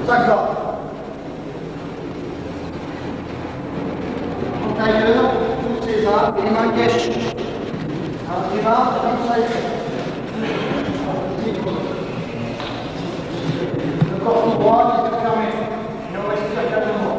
D'accord. En tailleur, tous ces arts, les mains caches. Alors, tu vas, comme ça, le corps tout droit, les yeux fermés. Et on respire calmement.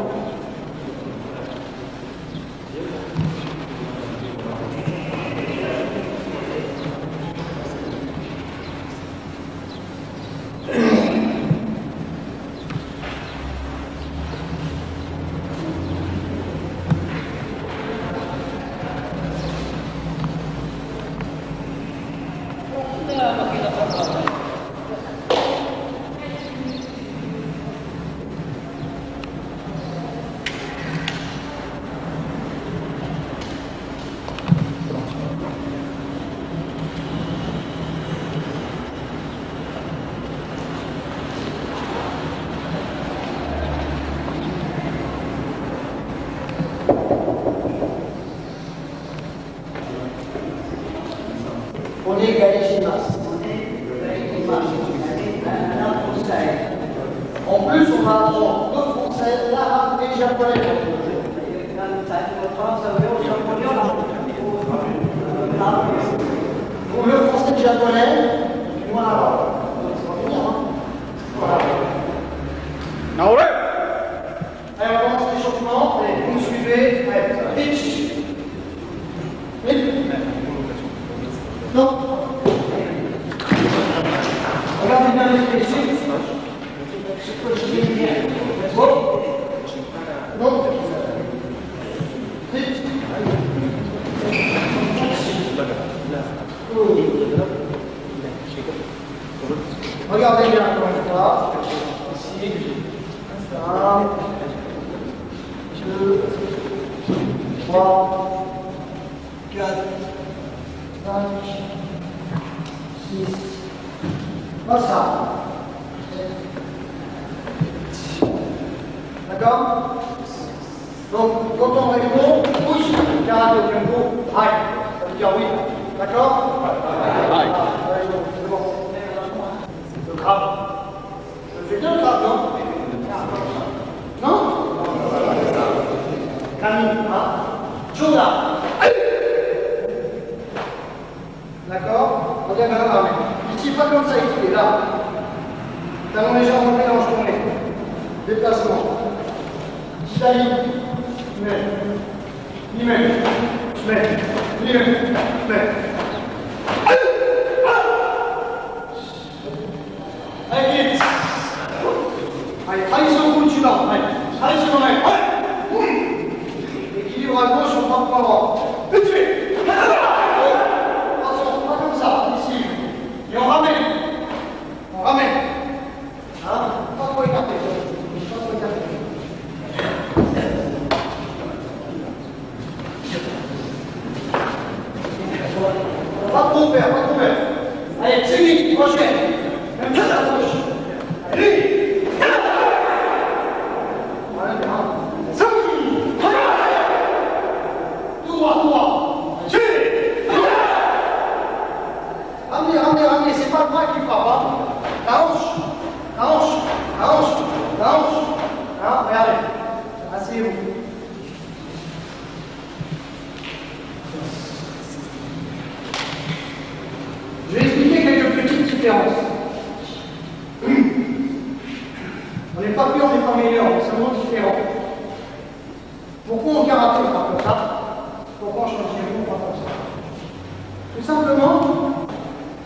On est gymnaste. En plus, on va apprendre le français, l'arabe et le japonais. Pour le français et le japonais, moi l'arabe. Voilà. Now, allez, on commence l'échauffement. Allez, vous me suivez. Allez, pitch. Non. Regardez bien les pieds. C'est quoi je vais dire? Bon. Non. Regardez bien encore une fois. Ici. 1, 2, 3, 4, 5, 6. Comme ça. D'accord? Donc, quand on répond, pousse, karaté au tempo, aïe. Ça veut dire oui. D'accord? Aïe. C'est bon. Le crabe. Je fais bien le crabe, non? Non? Camille, hein? Joda. D'accord? Regarde la main. Ici, pas comme ça, ici, là. Talon légèrement mélange tourné. Déplacement. Italie. Limène. Allez, vite. Allez, travaille sur le coup, tu vas. Allez, travaille sur le mec. Équilibre à gauche, on part par droit. Vite fait. Attention, pas comme ça, ici. Et on ramène. Hein? Pas trop écarté. Pas trop faire. Allez, c'est lui, prochain. Même chose à gauche. Allez. Voilà, bien. Tout droit. Ramenez, c'est pas le bras qui frappe, hein. La hanche. Hein, regardez. Asseyez-vous. Je vais expliquer quelques petites différences. On n'est pas pire, on n'est pas meilleur, on est seulement différent. Pourquoi on karaté on part comme ça? Pourquoi on change les mots, on part comme ça? Tout simplement,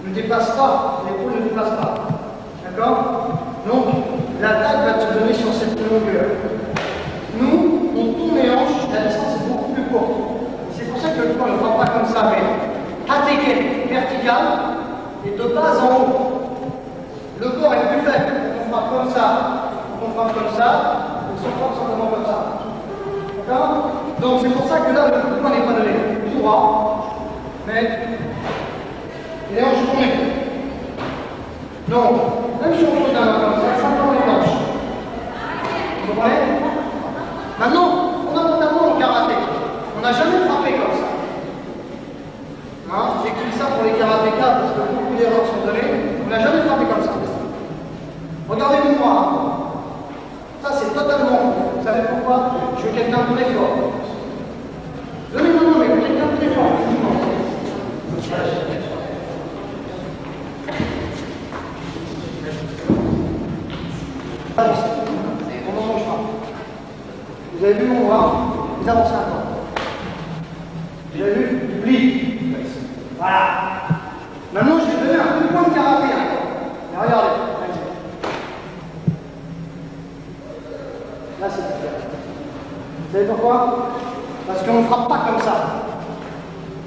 ne dépasse pas, l'épaule ne dépasse pas. D'accord? Donc, l'attaque va te donner sur cette longueur. Nous, on tourne les hanches, la distance est beaucoup plus courte. C'est pour ça que le corps ne frappe pas comme ça, mais attaqué, vertical, et de bas en haut. Le corps est plus faible, on frappe comme ça, on se frappe simplement comme ça. D'accord? Donc c'est pour ça que là, le coup de poing n'est pas donné. Tout droit, mais les hanches tournées. Donc, même si on pose la main comme ça prend les hanches. Vous comprenez? Maintenant, fondamentalement, au karaté, on n'a jamais frappé comme ça. Hein? J'écris ça pour les karatékas parce que beaucoup d'erreurs sont données. On n'a jamais frappé comme ça. Regardez-vous moi. Ça, c'est totalement faux. Vous savez pourquoi? Je veux quelqu'un de très fort. Non, mais quelqu'un de très fort. Allez, on n'en mange pas. Vous avez vu mon bras? Vous avancez un peu. Vous avez vu? Du pli. Voilà. Maintenant, je vais donner un coup de poing de karaté. Mais regardez. Là, c'est différent. Vous savez pourquoi? Parce qu'on ne frappe pas comme ça.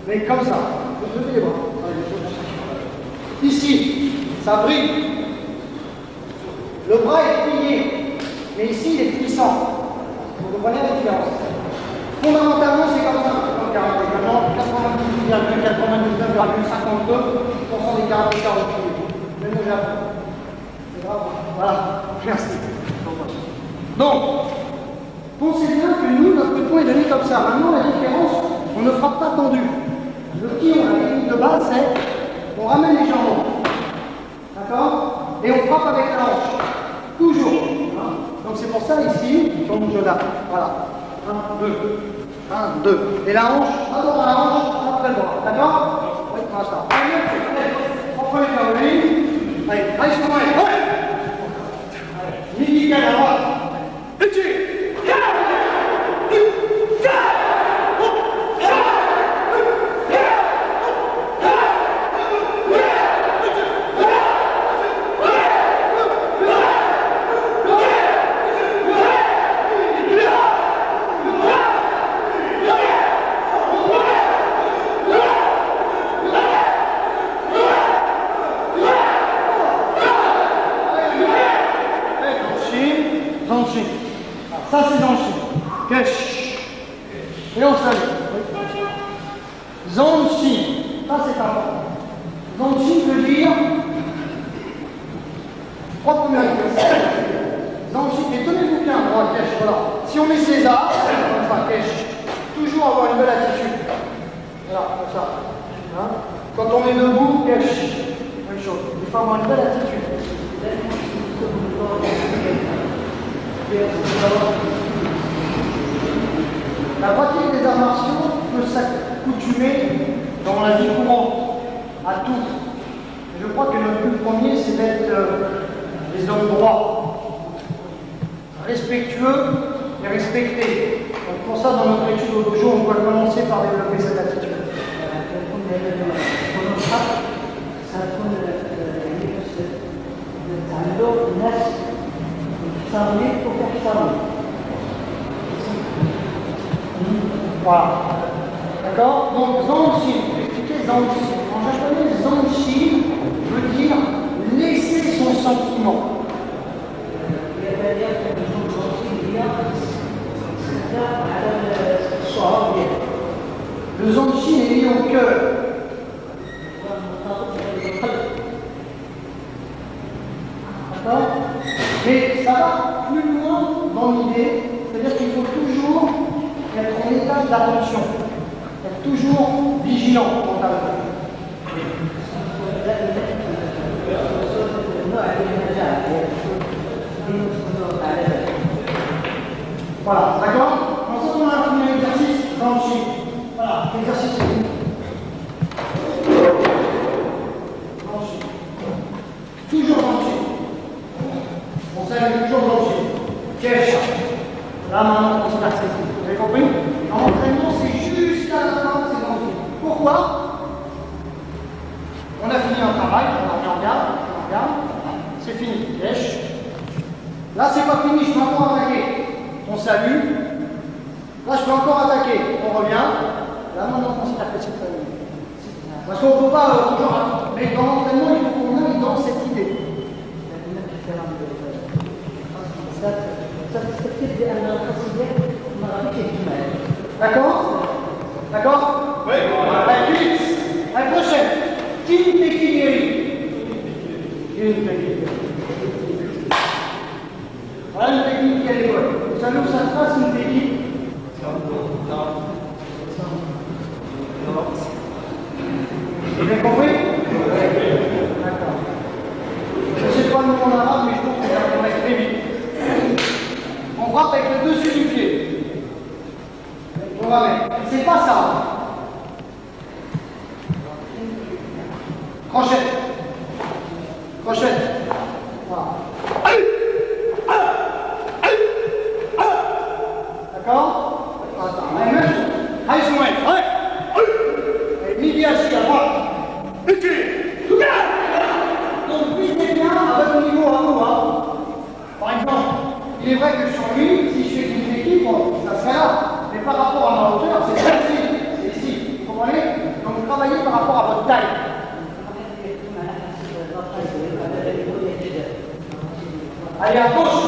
Mais comme ça. Vous levez les bras. Ici, ça brille. Le bras est plié. Mais ici, il est plissant. Vous comprenez la différence? Fondamentalement, c'est comme ça. Comme karaté. Maintenant, 99,52% des karatékas ont plié. Même au Japon. C'est grave. Voilà. Merci. Donc, pensez bien que nous, notre coup de poing est donné comme ça. Maintenant, la différence, on ne frappe pas tendu. Le pied, la technique de base, c'est on ramène les jambes. D'accord? Et on frappe avec la hanche. Toujours. Donc c'est pour ça ici, on bouge là. Voilà. 1, 2. 1, 2. Et la hanche, d'abord à la hanche, après le bras. D'accord? Oui, pour l'instant. Allez, on prend les carolis. Allez, sur moi. Allez. Midi à droite. Et tu. Zanchi. Ça c'est Zanchi. Kesh. Et on salue. Zanchi. Ça c'est important. Zanchi veut dire trois premières lettres. Zanchi. Et tenez-vous bien, droit, Kesh. Voilà. Si on met César, enfin Kesh, toujours avoir une belle attitude. Voilà, comme ça. Hein? Quand on est debout, Kesh. Même chose. Il faut avoir une belle attitude. La pratique des arts martiaux peut s'accoutumer dans la vie courante, à tout. Je crois que le but premier, c'est d'être des hommes droits, respectueux et respectés. Donc pour ça, dans notre étude au dojo, on doit commencer par développer cette attitude. Voilà. D'accord? Donc, Zanchi, expliquez Zanchi. En japonais, Zanchi veut dire laisser son sentiment. Le Zanchi est lié au cœur. D'accord? Mais ça va plus loin dans l'idée, c'est-à-dire qu'il faut toujours être en état d'attention, être toujours vigilant quant à l'autre. Voilà, d'accord? Ensuite, on a fini l'exercice dans le chiffre. Voilà, l'exercice est fini. Dans le chiffre. Toujours dans le chiffre. On s'appelle toujours dans le chiffre. Cache. Là, maintenant, on se passe. Vous avez compris? L'entraînement, c'est jusqu'à la fin, c'est dans le chiffre. Pourquoi? On a fini un travail, on regarde, c'est fini. Cache. Là, c'est pas fini, je peux encore attaquer. On salue. Là, je peux encore attaquer. On revient. Là, maintenant, on considère que c'est fini. Parce qu'on ne peut pas toujours. Mais dans l'entraînement, il faut qu'on aille dans cette idée. D'accord? D'accord? Oui. Allez, vite. Allez, prochaine. Team Tekigeri. Voilà une technique qui est à l'école. Vous savez où ça se passe une technique? Vous avez compris? D'accord. Je ne sais pas le mot en arabe, mais je trouve que ça va très vite. On frappe avec le dessus du pied. On va mettre. C'est pas ça. Crochette. Crochette. Voilà. D'accord? Attends, même chose. Allez, son mec. Allez. Midi assis à droite. Donc, visez bien à votre niveau à vous. Hein. Par exemple, il est vrai que sur lui, si je fais une équipe, ça serait là. Mais par rapport à ma hauteur, c'est ici. C'est ici. Vous comprenez? Donc, travaillez par rapport à votre taille. Allez, à gauche.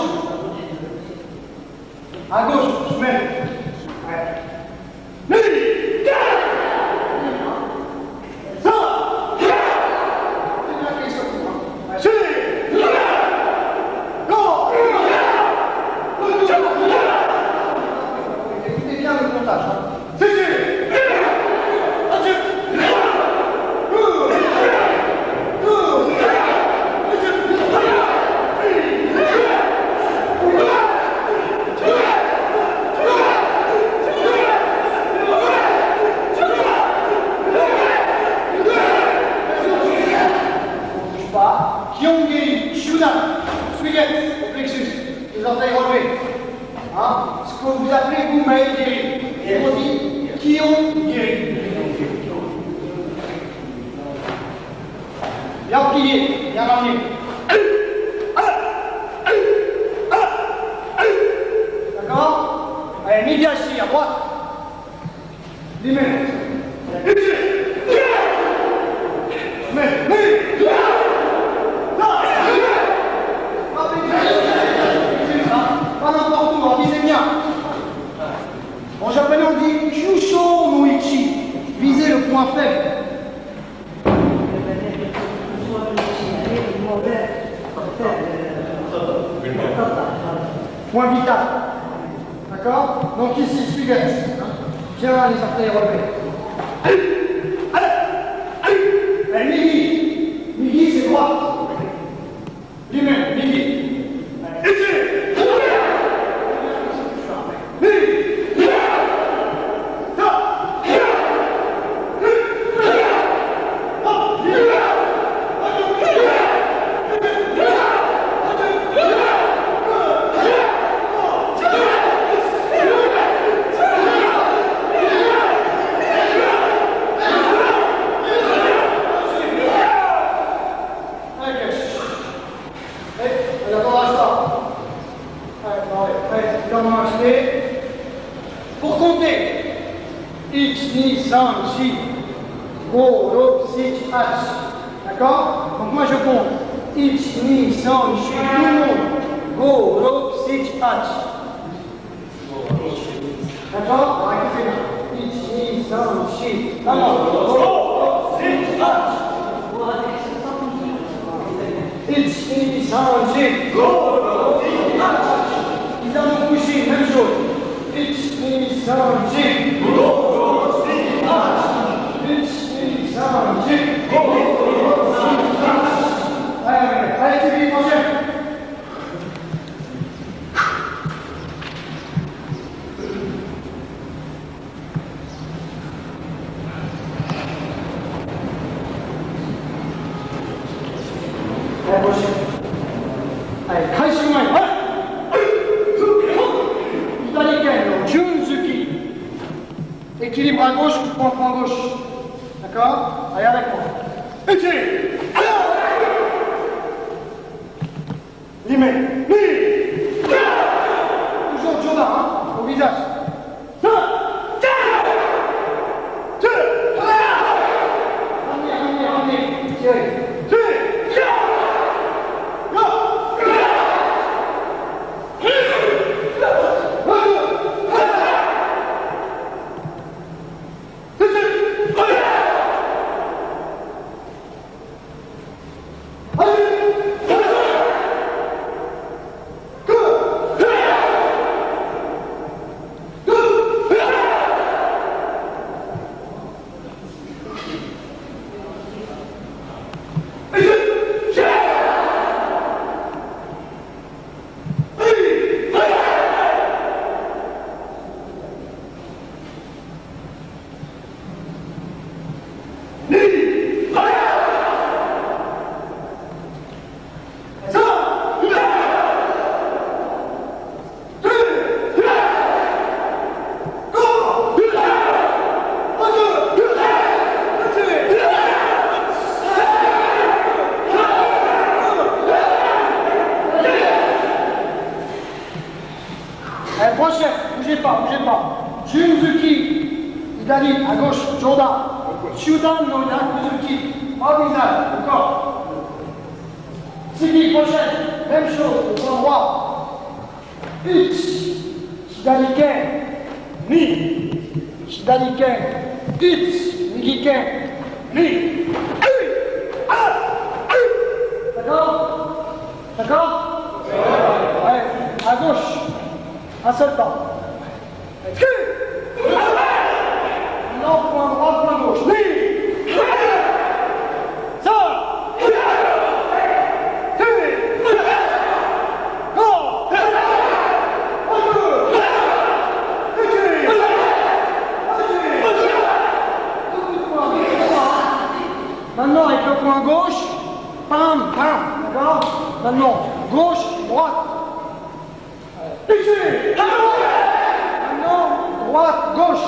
À gauche, je mets. Ouais. Écoutez bien le comptage. Kyongeri, Shuna, Suiget, au plexus, les orteils relevés. Hein? Ce que vous appelez vous Maegeri. Et on dit Kyongeri. Bien plié, bien ramené. D'accord? Allez, midi assis, à droite. 10 minutes. point vital. D'accord? Donc ici, suivez. Bien les orteils relevés. Allez, midi. Midi, c'est droite. Lui-même, midi. Pour compter, X, ni, san, chi, go, ro, sich, h. D'accord? Donc moi je compte X, ni, san, chi, tout le monde. Go, ro, sich, h. D'accord? Alors écoutez bien. X, ni, san, chi. Vraiment. Go, ro, sich, h. X, ni, san, chi. Go, ro, sich, h. Ils ont couché, même chose. X, ni, san, chi. Go, ro, sich, h. X, ni, san, chi. Go, ro, sich, h. Allez, tu vis, prochain. Allez, prochain. Allez, 開始前。はい。左剣の順突き。Équilibre à gauche, point gauche. D'accord? Allez, avec moi. Étire. Limé. Toujours Joda, hein, au visage. Ramenez. Tirez. Prochain, bougez pas. Junzuki, Idali, à gauche, Joda. Shudan no Yakuzuki, au visage, encore. Sigi, prochaine, même chose, au point droit. X, Shidali Ken, Ni, Shidali Ken, X, Nigi Ken, Ni. D'accord? Ouais, à gauche. Un seul temps. Non, point droit, point gauche. Oui. Ça. Maintenant, avec le point gauche, pam, pam, d'accord? Maintenant, gauche, droite. Maintenant, droite, gauche.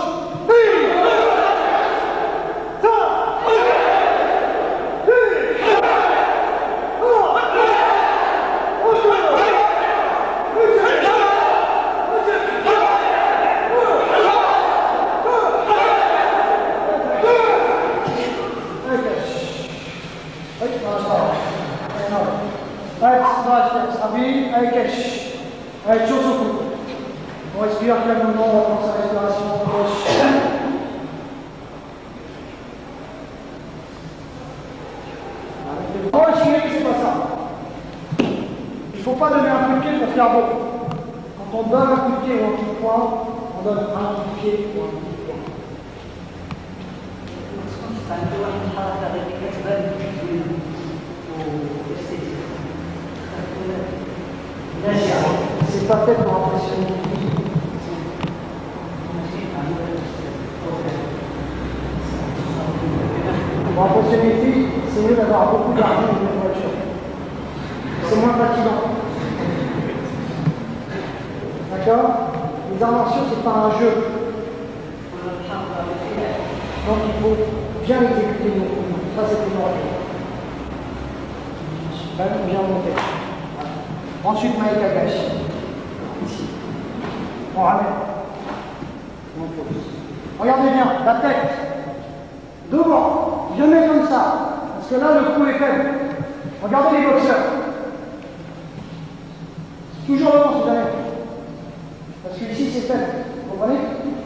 Allez, toujours au cou. On respire calmement, on reprend sa respiration. Oh, je sais que c'est pas ça. Il ne faut pas donner un coup de pied pour faire beau. Quand on donne un coup de pied ou un coup de poing, on donne un coup de pied ou un coup de poing. C'est pas fait pour impressionner les filles. Pour impressionner les filles, c'est mieux d'avoir beaucoup d'argent dans une voiture. C'est moins fatigant. D'accord? Les arts martiaux, c'est pas un jeu. Donc il faut bien exécuter nos mouvements. Ça, c'est primordial. Bien monter. Ensuite, Maï Kagashi. Ici. On ramène. On pose. Regardez bien, la tête. Devant. Je mets comme ça. Parce que là, le coup est faible. Regardez les boxeurs. Toujours devant, si jamais. Parce que ici, c'est faible. Vous comprenez?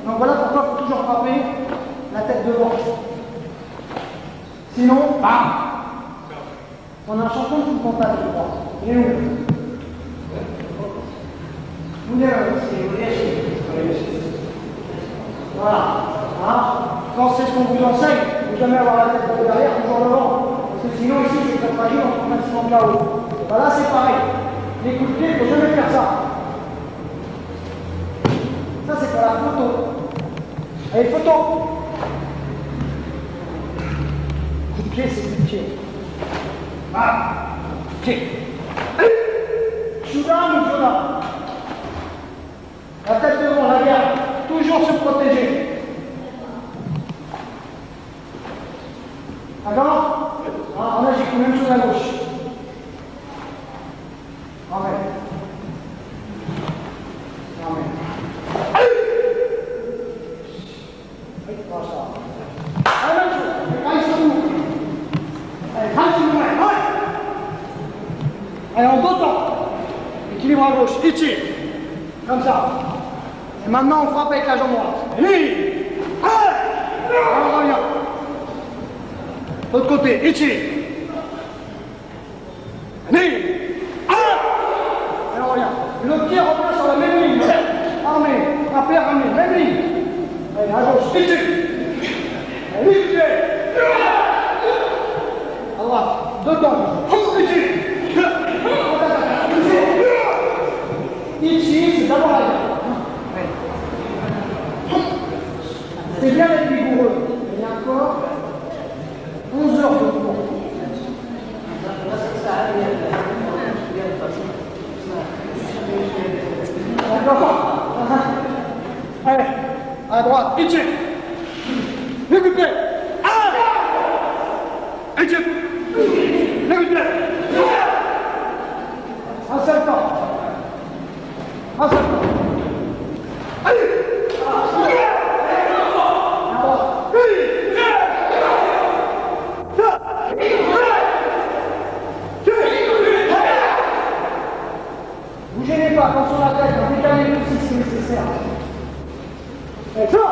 Donc voilà pourquoi il faut toujours frapper la tête devant. Sinon, bam! On a un champion de foot mental, je crois. Il est où? Vous êtes voilà. Quand c'est ce qu'on vous enseigne, vous ne jamais avoir la tête derrière, toujours devant. Parce que sinon, ici, c'est très fragile, on se trouve facilement KO. Voilà, c'est pareil. Les coups de pied, il ne faut jamais faire ça. Ça, c'est pour la photo. Allez, photo. Coup de pied, c'est coup de pied. Ah, pied. Shoodown ou shoodown. La tête devant, la garde. Toujours se protéger. D'accord? Ah, là, j'ai quand même sur la gauche. Amen. Amen. Allez, en deux temps. Équilibre à gauche. Ici. Comme ça. Et maintenant, on frappe avec la jambe droite. On revient. L'autre côté. Ici. Et on revient. Le pied revient sur la même ligne. Armé. Frappé, ramené. Même ligne. Allez, à gauche. Ici. Allez, pied. À droite. Deux temps. Ici. Ici, c'est d'abord la garde. C'est bien d'être vigoureux. Il y a encore 11 heures de cours. D'accord? Allez, à droite. Ici. Le coup de pied. Ici. Le coup de pied. Un seul temps. Un seul temps. Allez. Vous gênez pas, attention à la tête, décalez aussi si c'est nécessaire. Et ça.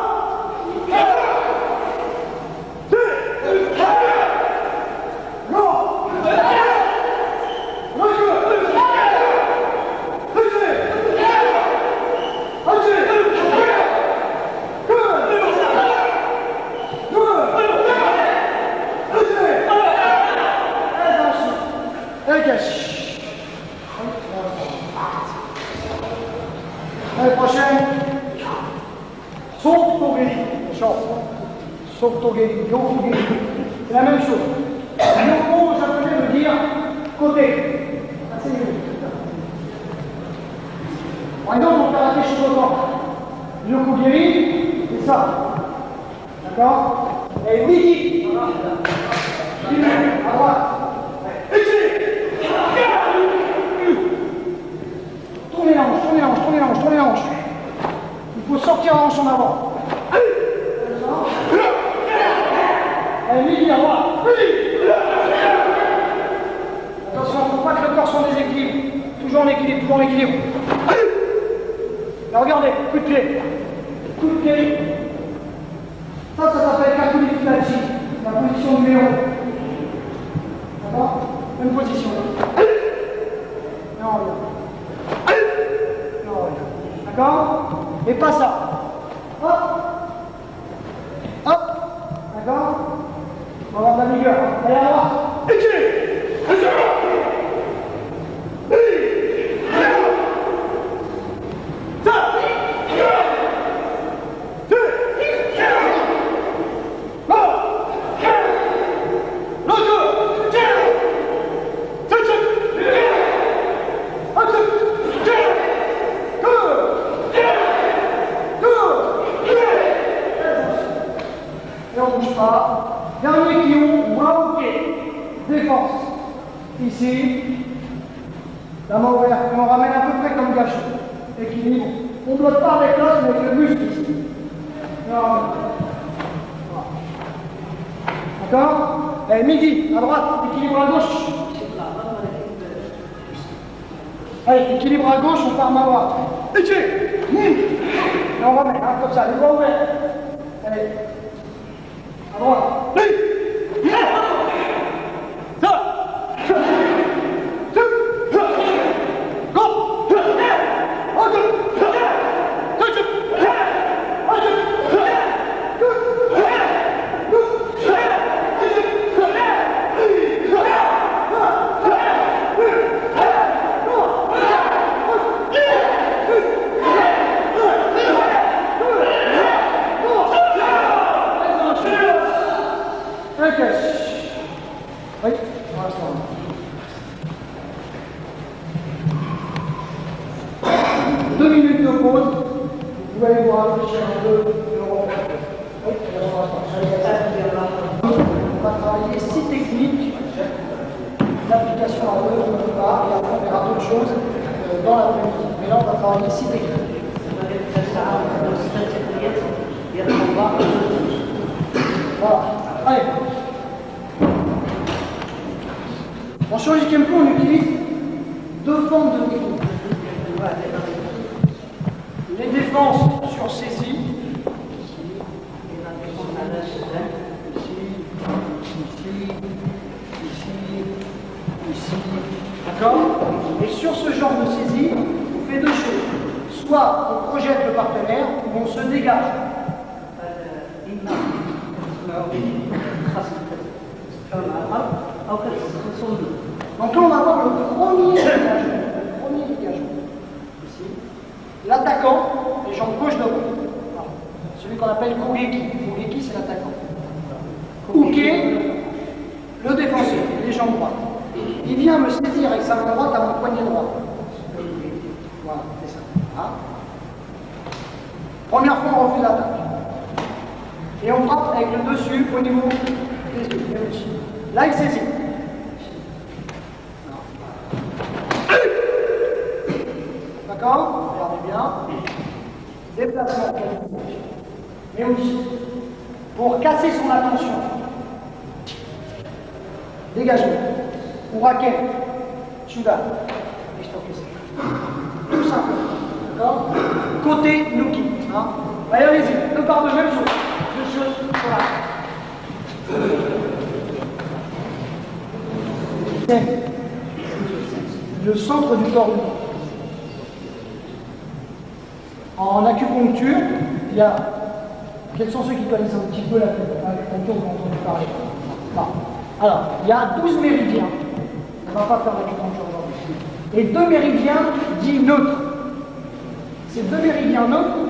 L'année prochaine, sauf Togeli, sauf Togeli, Yoko-Geli, c'est la même chose. Yoko, au japonais, veut dire côté. Assez mieux. Par exemple, on karaté Shotokan. Yoko-Geli, c'est ça. D'accord? Et Wiki, à droite. Tournez la hanche, tournez la hanche, tournez la hanche, tournez la hanche. Il faut sortir la hanche en avant. Allez, midi à droite. Attention, il ne faut pas que le corps soit en déséquilibre. Toujours en équilibre, toujours en équilibre. Là, regardez, coup de pied. Coup de pied. Ça s'appelle Kakuli Fulachi, la position numéro 1. D'accord? Même position. Non, regarde. Non, regarde. D'accord? Et pas ça. Hop. Hop. D'accord? On va avoir de la vigueur. Allez, à droite. Dernier clion, bras au pied. Défense. Ici. La main ouverte. Et on ramène à peu près comme gâchis. Équilibre. On ne bloque pas avec l'os, mais avec le muscle ici. D'accord? Et midi, à droite, équilibre à gauche. Allez, équilibre à gauche, on part main droite. Et on remet, hein, comme ça, les bras ouverts. Allez. À droite. Oui, pour l'instant. 2 minutes de pause. Vous pouvez aller vous rafraîchir un peu. Oui, on va travailler 6 techniques d'application à deux, on ne peut pas, et après on verra d'autres choses dans l'après-midi. Mais là, on va travailler 6 techniques. Voilà. Allez. En chirurgie Kempo, on utilise 2 formes de techniques. Les défenses sur saisie. Ici. D'accord? Et sur ce genre de saisie, on fait 2 choses. Soit on projette le partenaire, ou on se dégage. Donc là, on va voir le premier dégagement. Ici. L'attaquant, les jambes gauche droite. Celui qu'on appelle Kogeki. Kogeki, c'est l'attaquant. Uke, le défenseur, les jambes droites. Il vient me saisir avec sa main droite à mon poignet droit. Voilà, c'est ça. Hein? Première fois, on refait l'attaque. Et on frappe avec le dessus au niveau des yeux. Là, il saisit. D'accord? Regardez bien. Déplacement. Mais aussi, pour casser son attention. Dégagement. Ou raquette. Sugar. Tout simplement. D'accord? Côté Nuki. Hein? Allez, allez-y. 2 par 2, même chose. 2 choses. Voilà. Le centre du corps humain. En acupuncture, il y a. Quels sont ceux qui connaissent un petit peu l'acupuncture dont on a parlé? Non. Alors, il y a 12 méridiens. On ne va pas faire l'acupuncture aujourd'hui. Et 2 méridiens dits neutres. Ces 2 méridiens neutres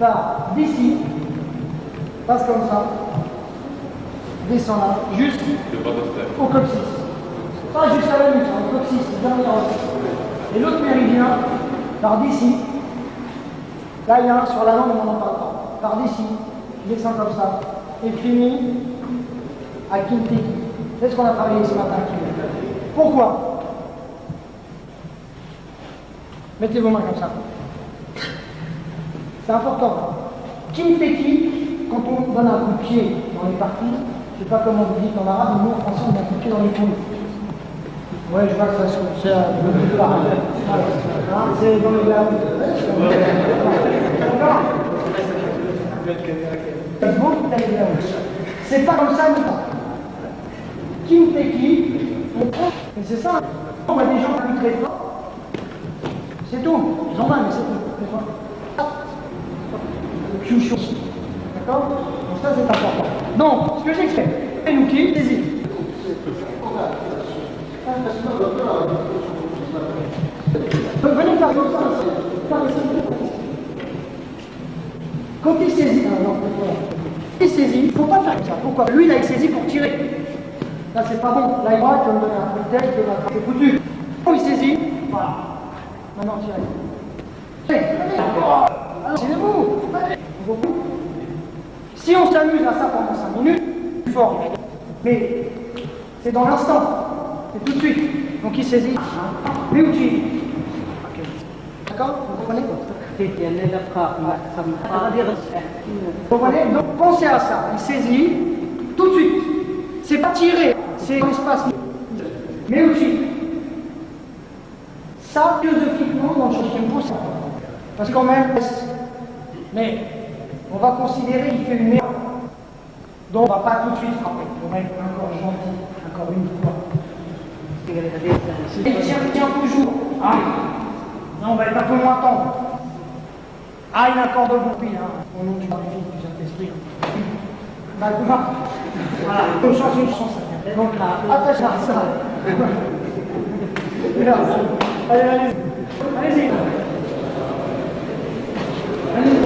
partent d'ici, passent comme ça, descend là, juste au coccyx. Pas juste à la nuque, au coccyx, dernier os. Et l'autre méridien part d'ici. Là, il y a un sur la langue, on n'en parle pas. Par d'ici, descend comme ça, et finit à Kinteki. C'est ce qu'on a travaillé ce matin. Pourquoi? Mettez vos mains comme ça. C'est important. Kinteki, quand on donne un coup de pied dans les parties, je ne sais pas comment vous dites en arabe, mais nous en français on a un coup de pied dans les poules. Ouais, je vois que ça se trouve, c'est c'est dans les glaces. C'est pas comme ça, mais Kinteki, on prend, et c'est ça, on voit des gens plus très forts, c'est tout, ils ont mal, mais c'est tout. D'accord? Donc ça c'est important. Donc, ce que j'explique, c'est nous qui saisit. Venez faire comme ça. Quand il saisit, il saisit, il ne faut pas faire ça. Pourquoi? Lui, il a saisi pour tirer. Là, c'est pas bon. Là, il va me donner un coup de tête, c'est foutu. Quand il saisit, voilà. Maintenant, tirez. Tirez-vous. Si on s'amuse à ça pendant 5 minutes, c'est fort. Mais c'est dans l'instant. C'est tout de suite. Donc il saisit. Mais où tu d'accord? Vous comprenez? Vous comprenez? Donc pensez à ça. Il saisit tout de suite. C'est pas tirer. C'est l'espace. Mais où tu ça, philosophiquement, dans le Shoshinpo, c'est important. Parce qu'en même, mais on va considérer qu'il fait une merde. Donc on ne va pas tout de suite frapper. On va être encore gentil, encore une fois. Il tient toujours. Ah, non, on va être un peu moins tendre. Ah, il a un corps de bourpille, hein. Au nom du Père du Saint-Esprit. Bah, voilà, une chance. Donc, attache à ça. Allez-y. Allez-y.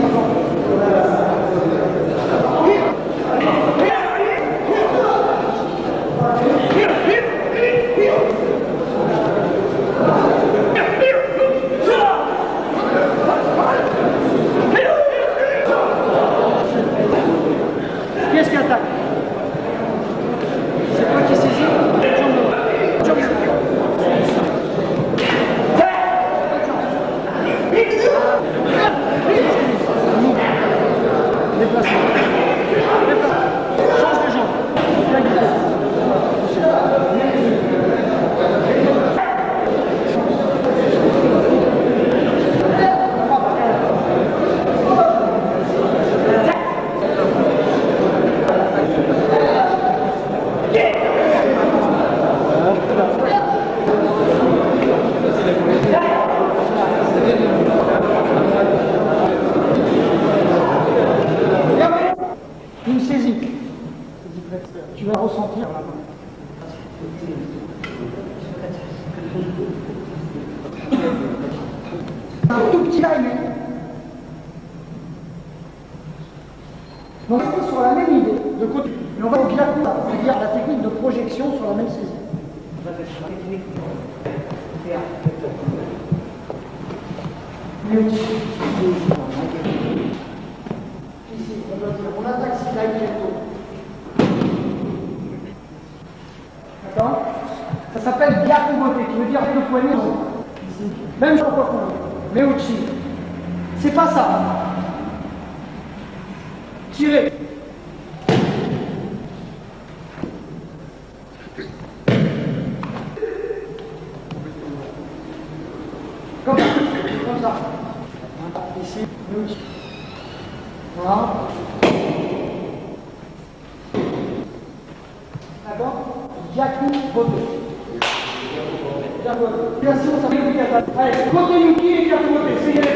Qu'est-ce qui attaque? C'est toi qui saisis? Déplacement. Change de jambe. Une saisie. Tu vas ressentir la main. Un tout petit ail. Donc restez sur la même idée de côté. Mais on va au gyaku, c'est-à-dire la technique de projection sur la même saisie. Ici, on attaque si l'ail est d'accord? Ça s'appelle gyaku-gote, qui veut dire le poignet. Même chose pour mais au-dessus. C'est pas ça. Tirez. Comme ça. Ici, mais au-dessus. Voilà. D'accord? Gyaku-gote. Bien sûr, ça fait une cata. Allez, côté Yuki et gyaku-gote. C'est les deux.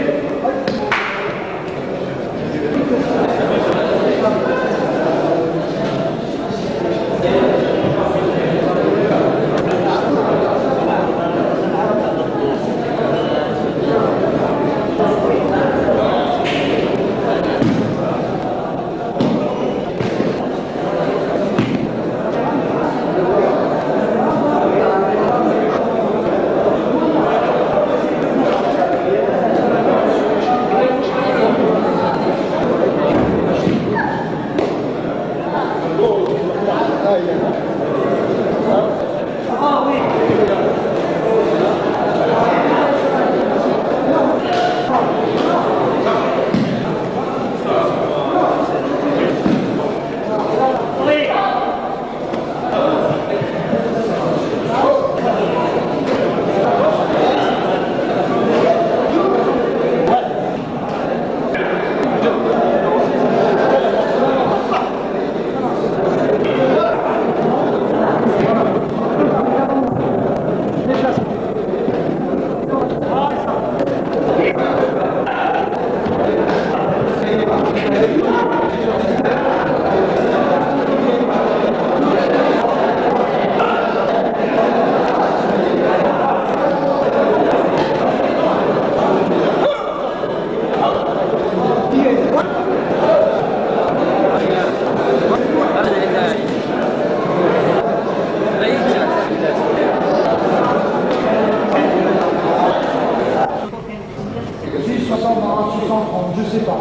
630, je sais pas.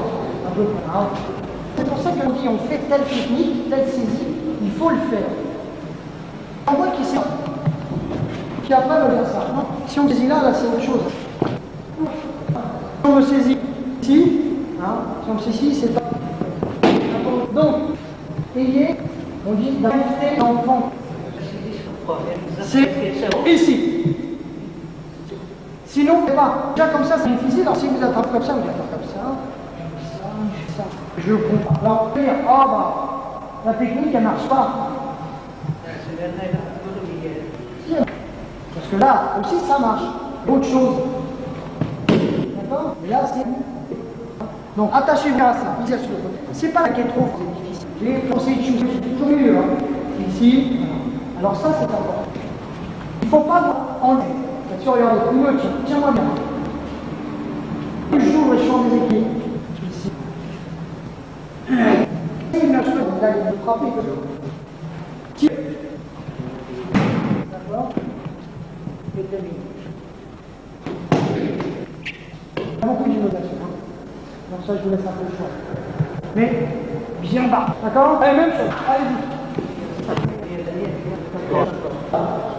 Un peu près. Hein. C'est pour ça qu'on dit on fait telle technique, telle saisie, il faut le faire. On voit qui c'est. Qui après veut dire ça. Non. Si on saisit là, c'est autre chose. Si on me saisit ici, hein, si on me saisit ici, c'est pas. Donc, ayez, on dit d'inviter l'enfant. C'est ici. Sinon, c'est pas. Déjà comme ça, c'est difficile. Alors si vous attrapez comme ça, vous allez faire comme ça. Je comprends. Alors, ah bah, la technique, elle marche pas. Parce que là, aussi, ça marche. Autre chose. D'accord? Et là, c'est. Donc, attachez-vous à ça. Visez sur le côté. C'est pas la qui est trop difficile. J'ai pensé de choisir tout milieu. Hein. Ici. Alors, ça, c'est important. Il ne faut pas enlever. Si regardez, tiens-moi bien. Toujours le champ des équipes. Ici. Et une chose, vous allez vous frapper. Tire. D'accord? Et terminé. Il y a beaucoup d'innovation. Donc ça, je vous laisse un peu le choix. Mais bien bas. D'accord? Allez, même chose. Allez-y.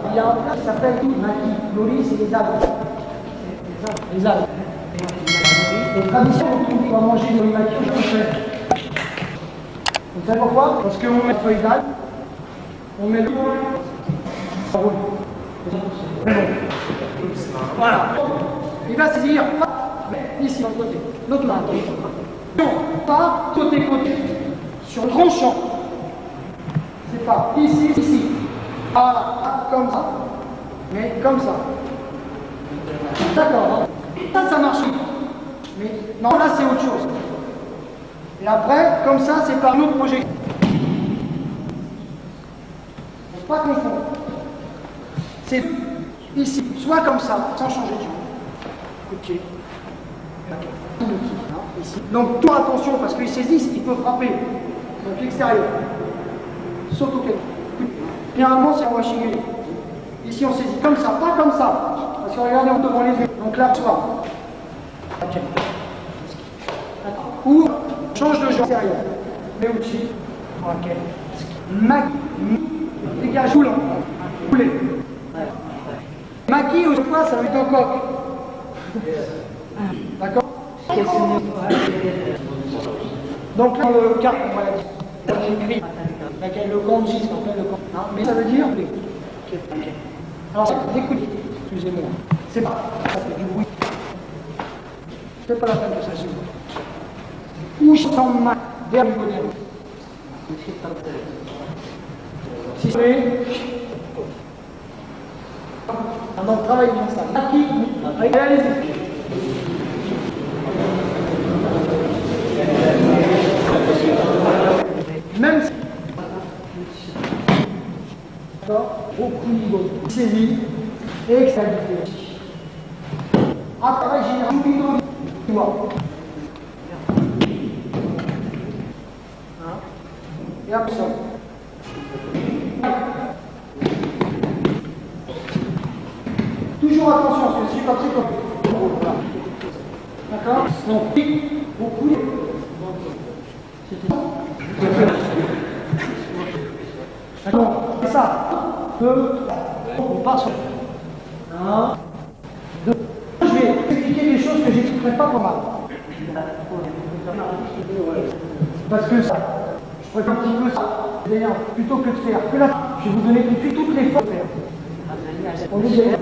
Il y a un plat qui s'appelle maki. Lori, c'est les algues. Les algues. Les traditions, on va manger des maki, on fait. Vous savez pourquoi? Parce qu'on met le feuille d'algue, on met le. Ça roule. Voilà. Il va saisir. Ici, de l'autre côté. L'autre main. Non, pas côté. Sur le tranchant. C'est pas ici, ici. Ah, comme ça. Mais comme ça. D'accord. Hein. Ça marche. Mais non, là, c'est autre chose. Et après, comme ça, c'est par notre projet. Il ne faut pas confondre. C'est ici, soit comme ça, sans changer de jeu. Ok. Ici. Donc, tout attention, parce qu'ils saisissent, ils peuvent frapper. Donc, l'extérieur. Saute au quelque. Généralement, c'est en washing. Ici, on saisit comme ça, pas comme ça. Parce que regardez, on devant les yeux. Donc là, soit. Ok. Ou change de genre extérieur. Meucci. Ok. Maki. Dégage roulant. Rouler. Maki, autrefois, ça veut dire un coq. D'accord? Donc là, le cas, on va la dire. J'écris. Le kanji, ce qu'on appelle le kanji. Hein, mais ça veut dire. Okay. Alors, écoutez, excusez-moi. C'est pas. Ça fait du bruit. C'est pas la peine que ça se voit. Où je sens mal derrière le modèle. Si c'est. On travaille bien ça. Allez-y. Même si. D'accord? Beaucoup de niveau. Saisie et extrémité. Après, j'ai un niveau de doigt. Et après ça. Toujours attention, parce que si comme c'est comme. D'accord? Donc, beaucoup. C'était ça. D'accord? C'est ça. 2, on part sur 1, 2. Je vais expliquer des choses que je n'expliquerai pas pour moi. Parce que ça, je préfère un petit peu ça. D'ailleurs, plutôt que de faire que là, je vais vous donner tout de suite toutes les formes de faire. On est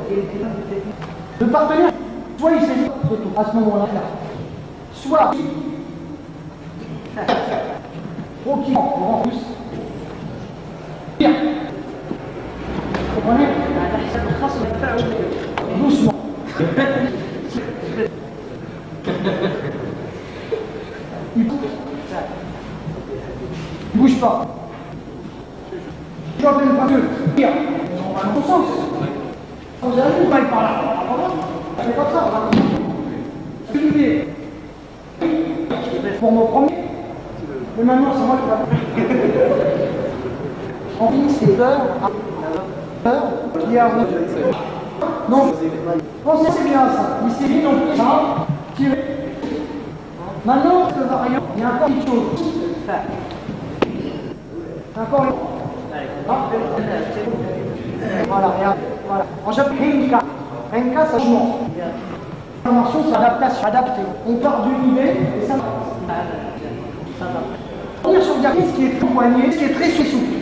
le partenaire, soit il saisit à ce moment-là, soit tranquillement, en plus. Bien. Vous comprenez? Doucement. Il bouge pas. Je vais pas mieux. Bien. On va dans ton sens. Vous allez vous par là. C'est pas ça. Suivez. Pour mon premier. Mais maintenant, c'est moi qui va. En ligne, c'est peur. Il y a donc, pensez bien à ça. Il s'est dit donc ça, tirez. Maintenant, ce variant, il y a encore une chose. Encore une Voilà, regarde. Voilà. En japonais, Henka. Henka, ça changement. La mention, c'est adaptation, adapté. On part du niveau et ça va. On va sur ce qui est très poigné, ce qui est très souple.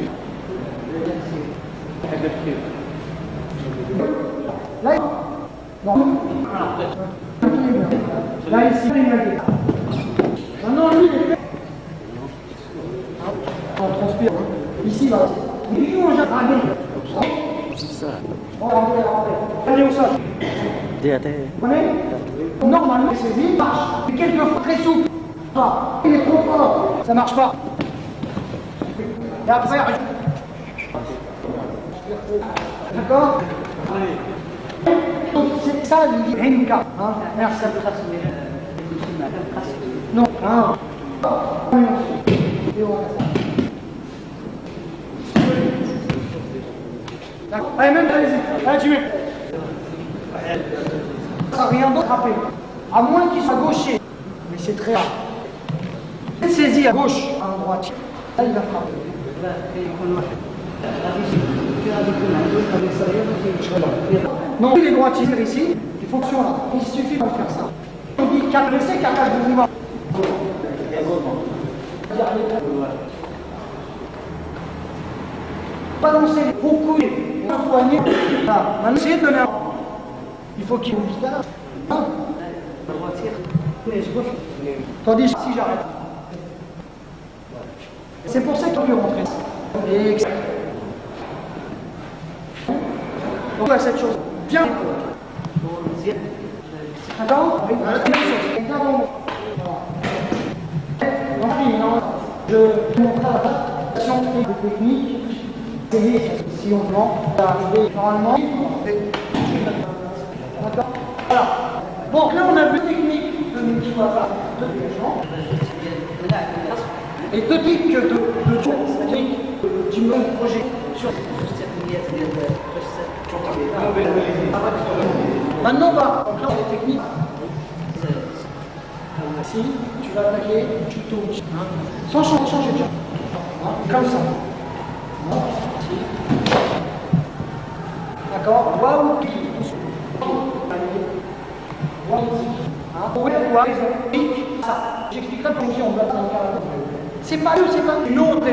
Là, non. Là, ici, il est là. Maintenant, lui, il est fait. On transpire. Ici, là. Et puis, on jette un gars. C'est ça. On va rentrer. Allez au sol. Vous comprenez? Normalement, c'est vite, marche. Mais quelquefois, très souple. Il est trop fort. Ça marche pas. Et après, d'accord? Donc c'est ça le Henka. Hein? Merci. Non. Hein? D'accord. Allez, même, allez-y. Allez, tu mets. Ça n'a rien d'autre à faire. À moins qu'il soit gaucher. Mais c'est très rare. Il saisit à gauche, à droite. Là, il va frapper. Non, les droitiers ici, il faut que tu là. Il suffit de faire ça. On dit calmer, capable de mouvement. Balancer beaucoup de poignet. Maintenant, essayez de donner un. Il faut qu'il bouge là. Tandis que si j'arrête. C'est pour ça qu'il peut rentrer. Et donc à cette chose bien. D'accord? Je vous montre la présentation de technique. Si on demande d'arriver normalement. D'accord? Voilà. Bon, là on a deux techniques de multi-waffa, deux dégagements. Et deux techniques de tour, c'est-à-dire du même projet sur. Maintenant, on va donc là, on a des techniques. Si tu vas attaquer, tu tournes. Sans changer de jeu. Comme ça. D'accord? Waouh! Ça. J'expliquerai pour qui on va faire un carré. C'est pas eux, c'est pas une autre.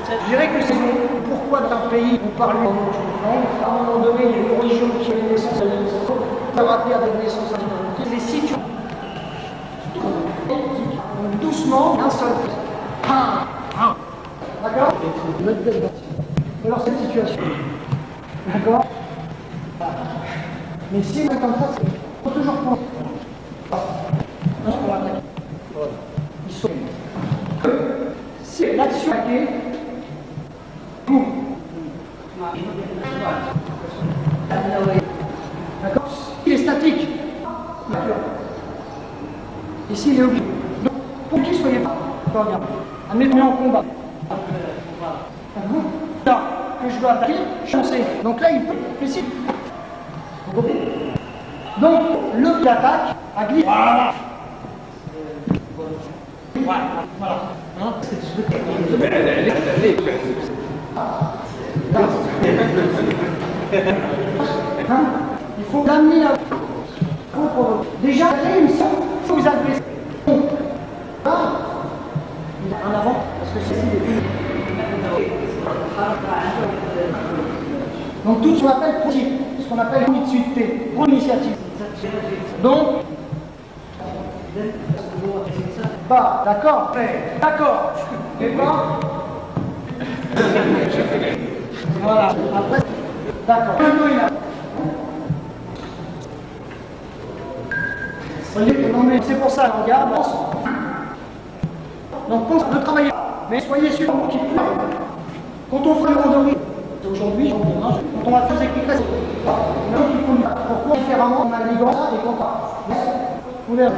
Je dirais que c'est pourquoi dans un pays où parle en autre langue, à un moment donné, il y a une religion qui est naissance à naissance, on va rappeler avec naissance à naissance. Les situations. Doucement, un seul. D'accord? Alors cette situation. D'accord? Mais si c'est comme ça, il faut toujours penser. Pour l'attaquer. Ils sont. Si l'action attaquée, boum. D'accord? Il est statique. Ici, il est obligé. Donc, pour qu'il soyez pas, admettez-moi en combat. Là, que je dois attaquer, chancer. Donc là, il peut. Ici. Donc, le qui attaque, a glissé. Voilà. Voilà. Hein? Il faut l'amener à déjà, il faut vous adresser. En avant, parce que c'est des. Donc tout ce qu'on appelle prototype, ce qu'on appelle l'unicité, pour l'initiative. Donc, bah, d'accord, d'accord, et pas. Voilà, après, d'accord. C'est pour ça, regarde, pense. Donc pense de travailler, mais soyez sûr qu'il peut. Quand on fait le randonnée, aujourd'hui, quand on va faire des explications, donc il faut pourquoi différemment on a les gants et qu'on part. Vous verrez.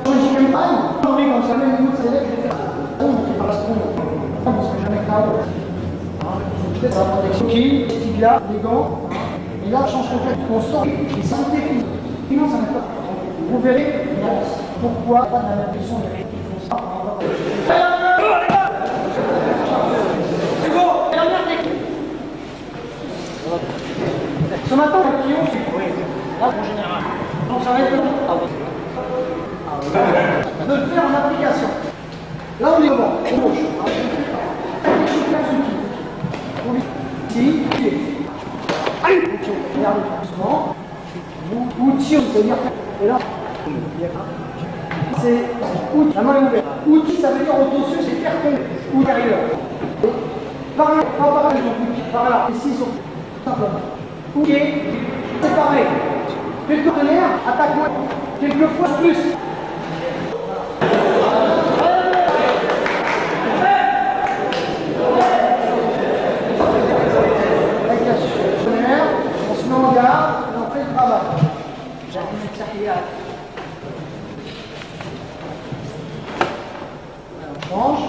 Quand je suis pas, on est comme ça, même nous, c'est là que je vais faire. On fait pas la seconde. On ne sera jamais KO. Peut-être la protection qui, les tibias, les gants, Et là, change complètement. On sort et santé sinon ça n'a pas. Vous verrez pourquoi pas de la même façon ils font ça. Ce matin, le client, c'est là, en général. Donc ça va être de le faire en application. Là, on est au bord, au gauche. Ici, pied. Allez, regardez doucement. Outil, c'est-à-dire. Et là, c'est outil, la main est ouverte. Outil, ça veut dire au-dessus, c'est faire tomber. Ou derrière. Par là, pas par là, par là. Ici, sur simplement. Ok, c'est pareil. Quelques partenaires, attaque-moi. Quelques fois plus. Avec la partenaire, on se met en garde et on fait le travail. On change.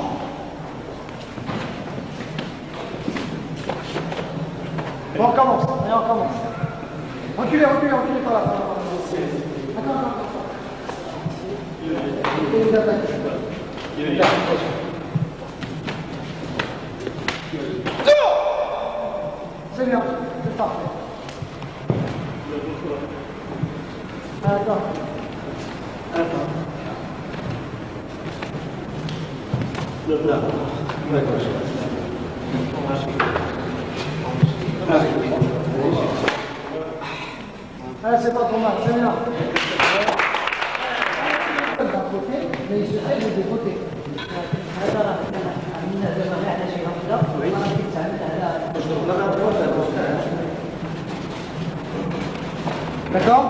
Bon, on recommence. Allez, on recommence. Reculez, reculez, reculez par là. Attends. C'est bien, c'est parfait. Attends. Ah, c'est pas trop mal, c'est bien. D'un côté, mais il se fait des deux côtés. D'accord?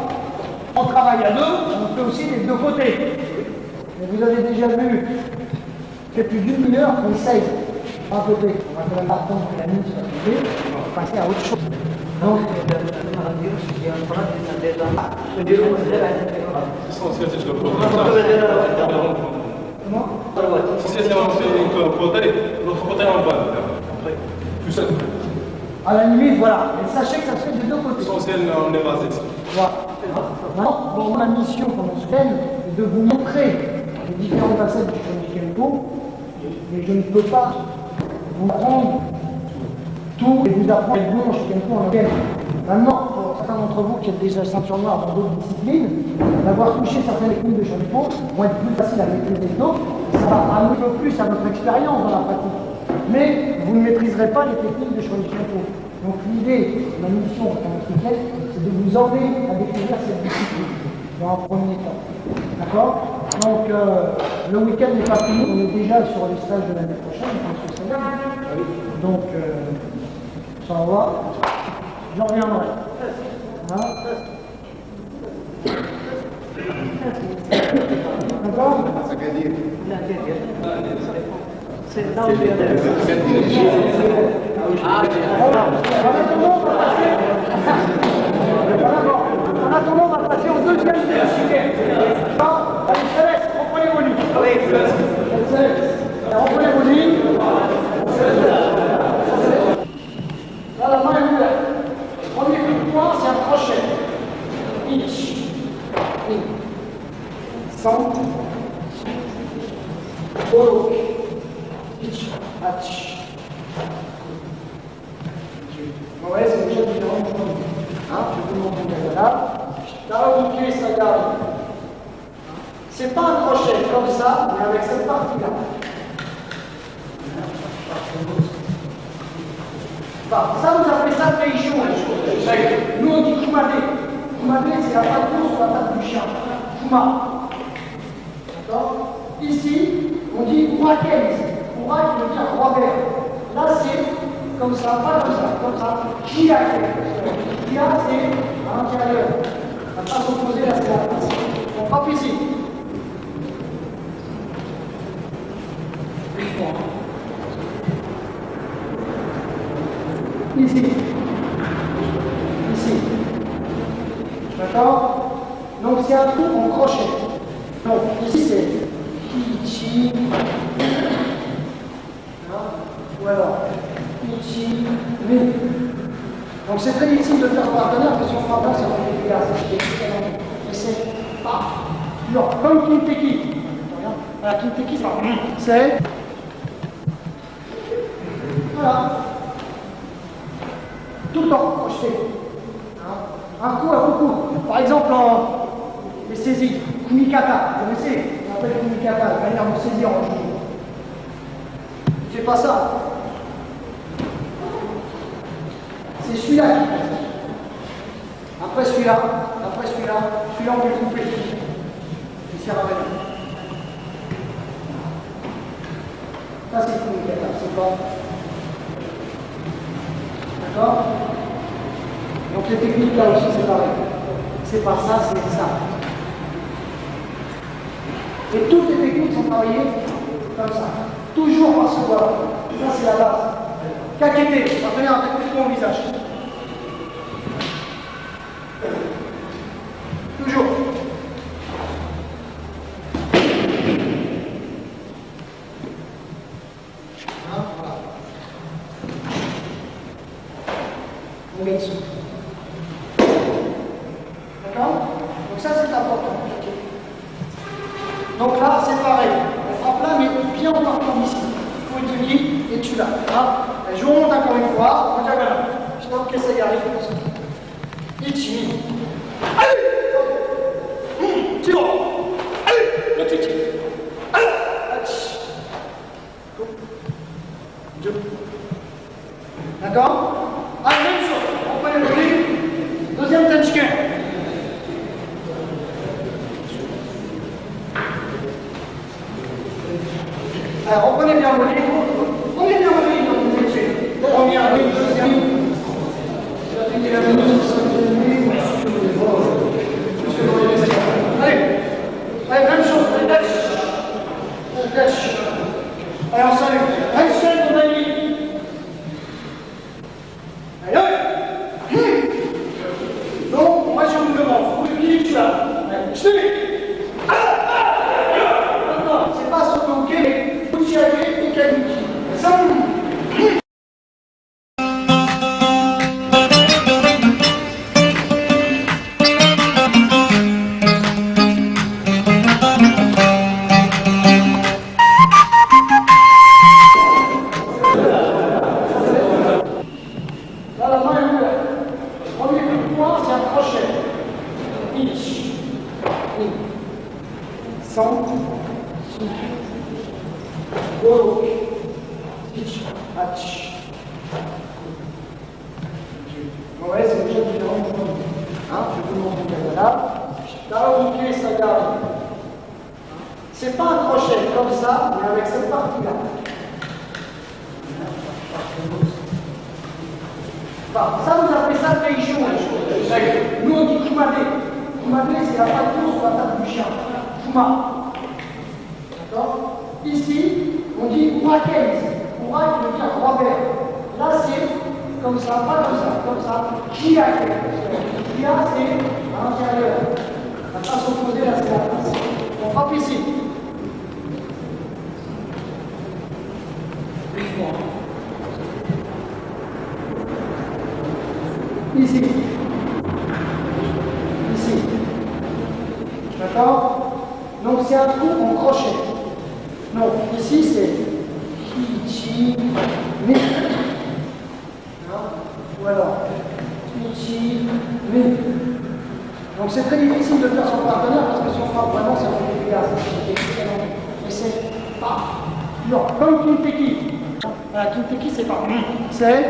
On travaille à deux, on fait aussi des deux côtés. Et vous avez déjà vu, c'est plus d'une heure qu'on essaye. Un côté, on va faire un bâton pour la mine, on va passer à autre chose. Donc, comment? Si c'est un côté, l'autre côté en bas. Tout ça. À la limite, voilà. Et sachez que ça se fait des deux côtés. L'essentiel, on est basé. Voilà. Maintenant, bon, ma mission pendant ce thème est de vous montrer les différentes facettes du Shonin Kenpo, mais je ne peux pas vous prendre tout et vous apprendre le bon Shonin Kenpo en anglais. Maintenant, pour certains d'entre vous qui êtes déjà ceinture noire dans d'autres disciplines, d'avoir touché certaines techniques de Shonin Kenpo vont être plus faciles à maîtriser que d'autres, ça va ramener un peu plus à votre expérience dans la pratique. Mais vous ne maîtriserez pas les techniques de Shonin Kenpo. Donc l'idée, ma mission en tant qu'équipe, c'est de vous emmener à découvrir cette discipline dans un premier temps. D'accord? Donc le week-end n'est pas fini, on est déjà sur les stages de l'année prochaine, je pense que c'est là. Donc ça va, j'en reviendrai. Hein? D'accord? C'est là où je viens d'être. En attendant, on va passer au deuxième défi. Allez, Céleste, reprenez vos lignes. Céleste, reprenez vos lignes. Là, la main est ouverte. Premier coup de poing, c'est un crochet. Inch. Centre. Bolo. Inch. Hatch. Ouais, c'est déjà différent. Hein, je vous montre là. Taouké Sagari. C'est pas un crochet comme ça, mais avec cette partie-là. Enfin, ça, vous appelez ça Teichon. Nous, on dit Kumade. Kumade, c'est la patte sur la patte du chien. Kuma. D'accord? Ici, on dit Uraken. Urak veut dire roi vert. Là, c'est comme ça, pas comme ça, comme ça. Kia, c'est à l'intérieur. La face opposée, là, c'est la face. On frappe ici. Ici. Ici. D'accord? Donc, c'est un trou en crochet. Donc, ici, c'est Ichi. Ou alors, Ichi, Mi. Donc c'est très difficile de faire son partenaire parce que si on fera pas, ça va être des dégâts. Et c'est pas dur. Comme Kinteki. Voilà, Kinteki, c'est. Voilà. Tout le temps, quand je fais. Un coup à beaucoup. Par exemple, en les saisies. Kumikata, vous connaissez? On appelle Kumikata, la manière de saisir en jeu. Je fais pas ça. C'est celui-là qui passe. Après celui-là, celui-là on peut le couper. Il sert à rien. Ça c'est le Kumikata, c'est pas. D'accord? Donc les techniques là aussi c'est pareil. C'est pas ça, c'est ça. Et toutes les techniques sont travaillées comme ça. Toujours par ce voie. Ça c'est la base. Kakete, on va tenir un peu plus au visage. Toujours. Voilà. On met dessus. D'accord? Donc ça c'est important. Donc là c'est pareil. On frappe là mais bien en partant d'ici. Fuitsuki et tu là. Je vous remonte encore une fois. En diagonale. Je t'en prie, ça y arrive comme ça. Ichi. Allez! Tiro! Allez! Le titi. Allez! Deux. D'accord? Allez, même chose. On prend le volume. Deuxième tenchiken. Alors, reprenez bien le volume. Prenez bien le volume dans vos études. Première ligne, deuxième ligne. Allez, même chose. Allez, allez, on salue. Allez, seul, mon ami. Allez, donc, moi je vous demande, vous le tu là. Je te mets. Non, c'est pas ce que vous mais vous y allez et Kabuki. Ça, ouais, c'est déjà différent. Je vous montre le là. Taoke Sagari. C'est pas un crochet comme ça, mais avec cette partie-là. Ça, vous appelez ça Teisho. Nous, on dit Kumade. Kumade, c'est la pâture sur la table du chien. Kuma. D'accord? Ici, on dit Urakei. Urak veut dire roi vert. Là, c'est comme ça, pas comme ça. Kia. Kia, c'est à l'intérieur. La face opposée, là, c'est la face. On frappe ici. Ici. Ici. D'accord? Donc c'est un trou en crochet. Non, ici c'est Ichi, Mi. Ou alors Ichi, Mi. Donc c'est très difficile de faire son partenaire parce que si on frappe vraiment, ça fait des dégâts. Mais c'est pas dur. Comme Kinteki. Voilà, Kinteki, c'est pas. C'est.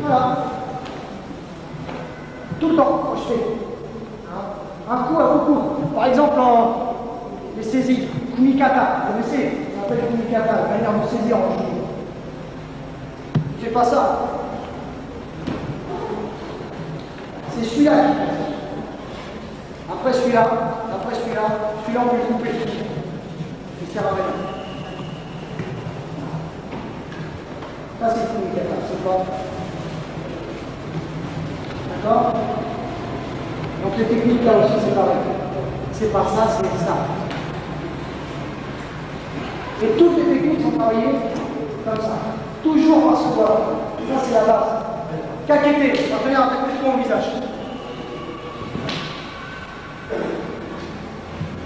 Voilà. Tout le temps, quand je fais. Un coup à beaucoup. Par exemple, en les saisies. Kumikata, vous connaissez? On appelle Kumikata, la manière de saisir en jeu. Je fais pas ça. C'est celui-là qui passe. Après celui-là, celui-là on peut le couper. Il sert à rien. Ça c'est Kumikata, c'est pas. D'accord? Donc les techniques là aussi c'est pareil. C'est pas ça, c'est ça. Et toutes les techniques sont travaillées comme ça. Toujours par ce doigt-là. Ça, c'est la base. Caqueter, ça va venir attaquer ton visage.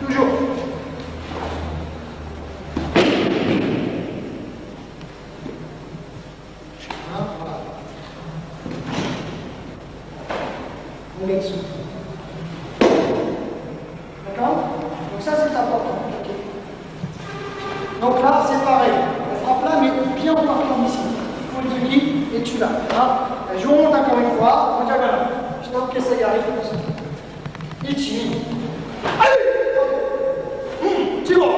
Toujours. Voilà. On met dessous. D'accord? Donc ça, c'est important. Okay. Donc là, c'est pareil. On frappe là, mais bien en partant d'ici. Fuzuki, et tu l'as. Je vous monte encore une fois, en diagonale. Je t'en prie, ça y arrive comme ça. Ichi. Allez! Tiro!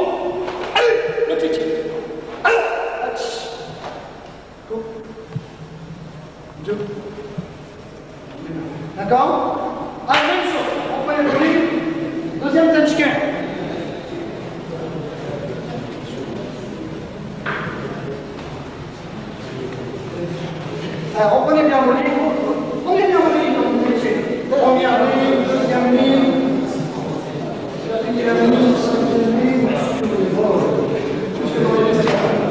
Allez! Le titi. Allez! Go. 2. D'accord? Allez, même chose. On prend le volume. Deuxième tenchken. Alors, reprenez bien vos lignes. Prenez bien vos lignes quand vous laissez. Première ligne, deuxième ligne. Quatrième ligne, cinquième ligne.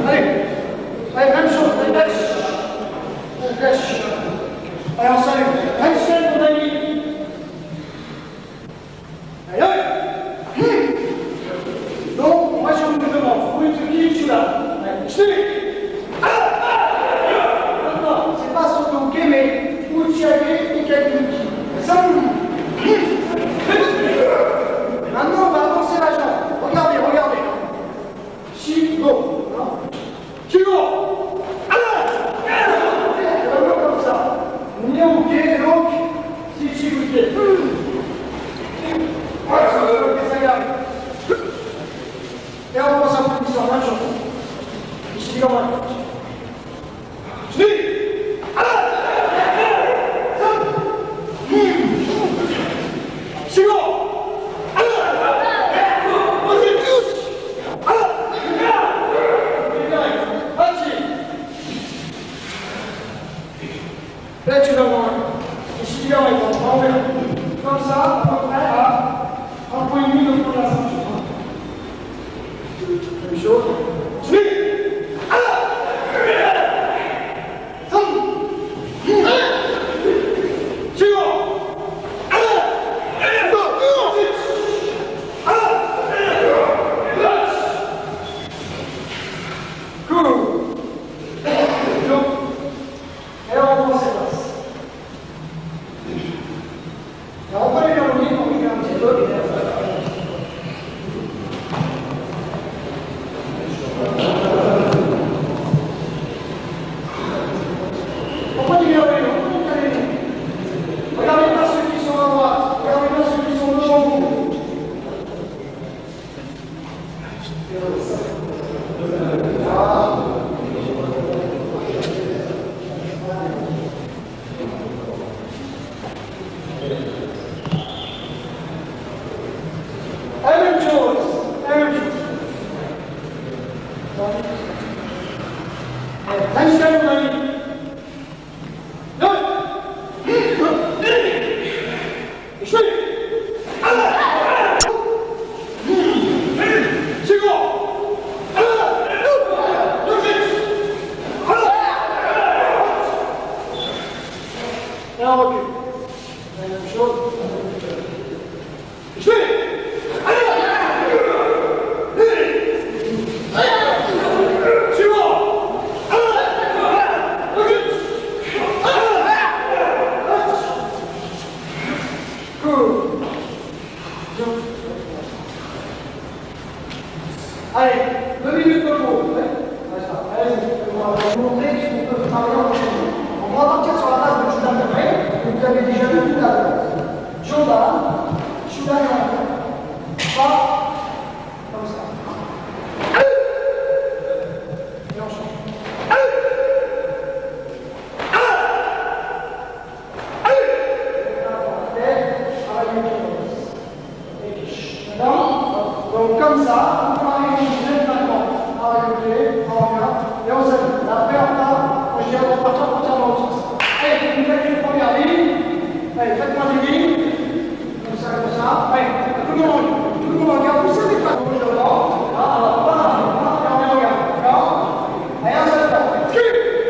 Allez. Allez, même chose. Allez, dèche. Dèche. Allez, on salue. Allez, chaîne, mon ami. Allez, allez. Donc, moi, je vous demande, vous pouvez te dire, je suis là. Allez, je suis. C'est pas sauter, mais Uchiage et Kaikuki. Maintenant, on va avancer la jambe. Regardez, regardez. Shigo. Shigo. Comme ça. Nyoke, donc, Shichiguke. Voilà, ça y arrive. Et on prend sa position, même chose. Shigo, là, tu vas voir. Ici, il va prendre comme ça, à peu près à 1,5 point de la ceinture. Même chose. Et on recule. La même chose. Je vais. Allez, 2 minutes de pause. Allez, on va vous montrer ce qu'on peut travailler en enchaînement. On va partir sur la base de Shudan Gabai, que vous avez déjà vu tout à l'heure. Jodan, Shudan Gabai. Pas comme ça. Et on change. Donc comme ça, on va réaliser maintenant. On va rajouter, on regarde, et on s'allume. Après, on part, je dirais, on va partir dans l'autre sens. Allez, vous faites une première ligne. Allez, faites-moi des lignes. Comme ça. Allez, tout le monde regarde. Vous savez pas où je rentre. Là, on va pas, et on regarde. D'accord? Allez, on s'allume.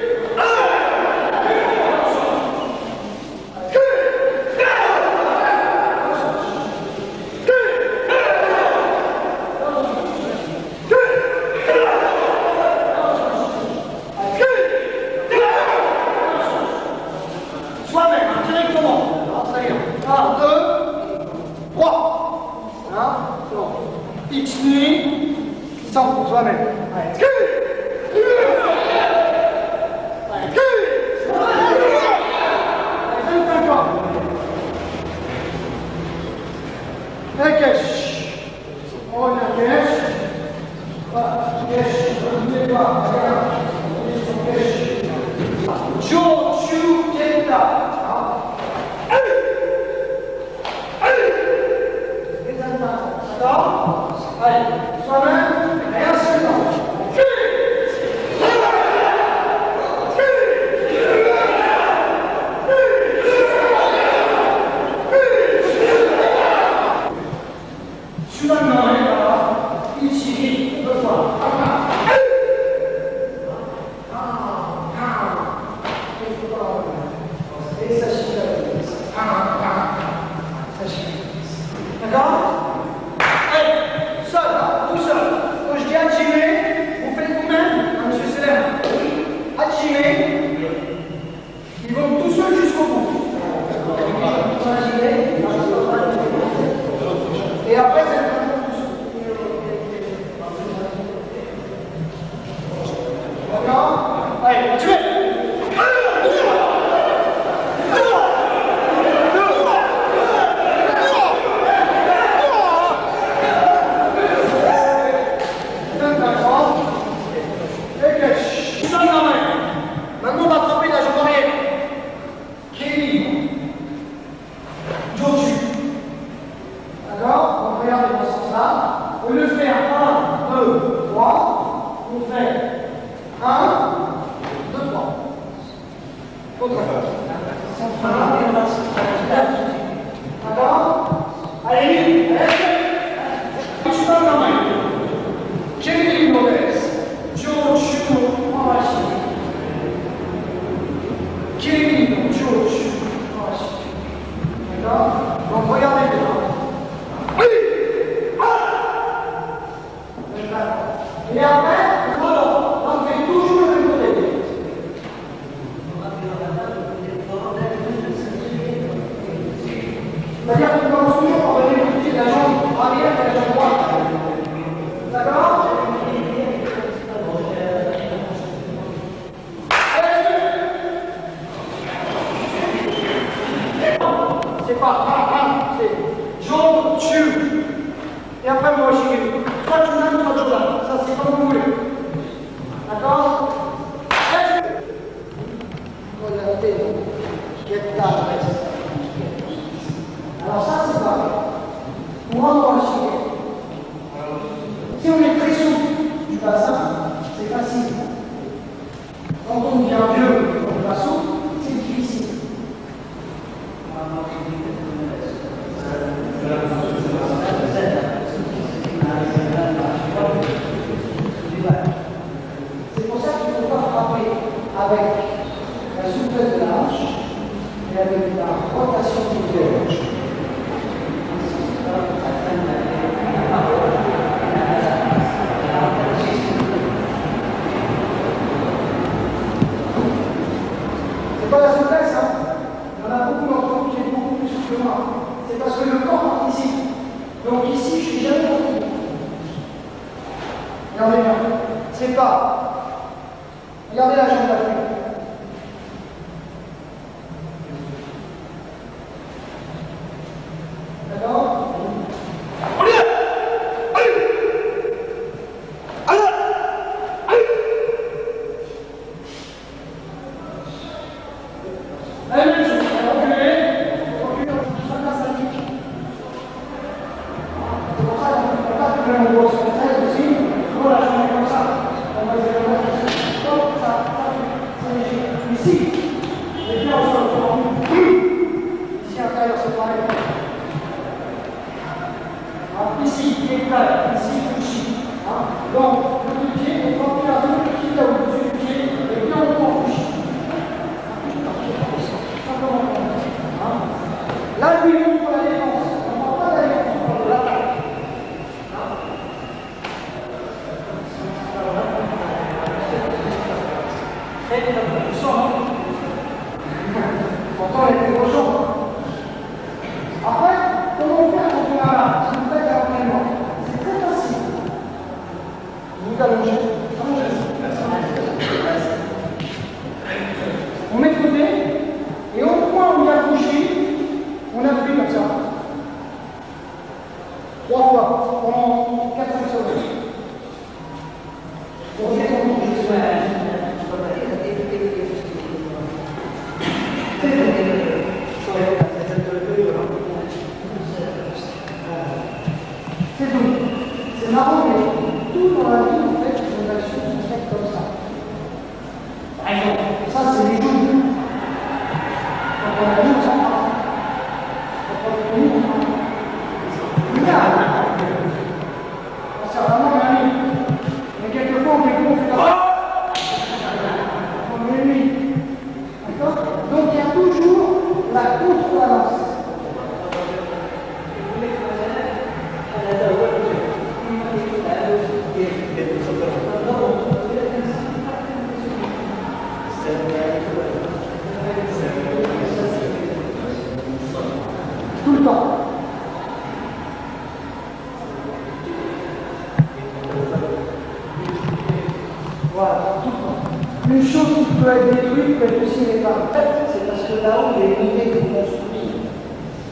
que le poussine n'est pas faite, c'est parce que là-haut, il y a une idée de construire,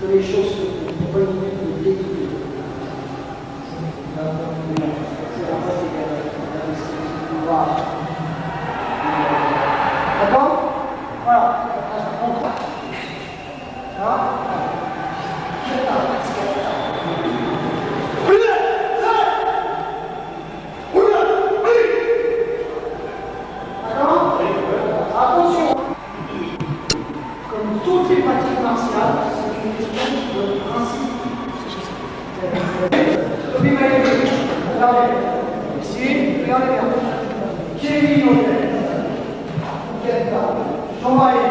que les choses se font. Il n'y a pas une idée de détruire. C'est la base des pouvoir. D'accord? Voilà. On croit. Hein? Attention, comme toutes les pratiques martiales, c'est une question de principe. Regardez, ici, regardez bien. Kevin Hôtel, Kefka, Jean-Marie,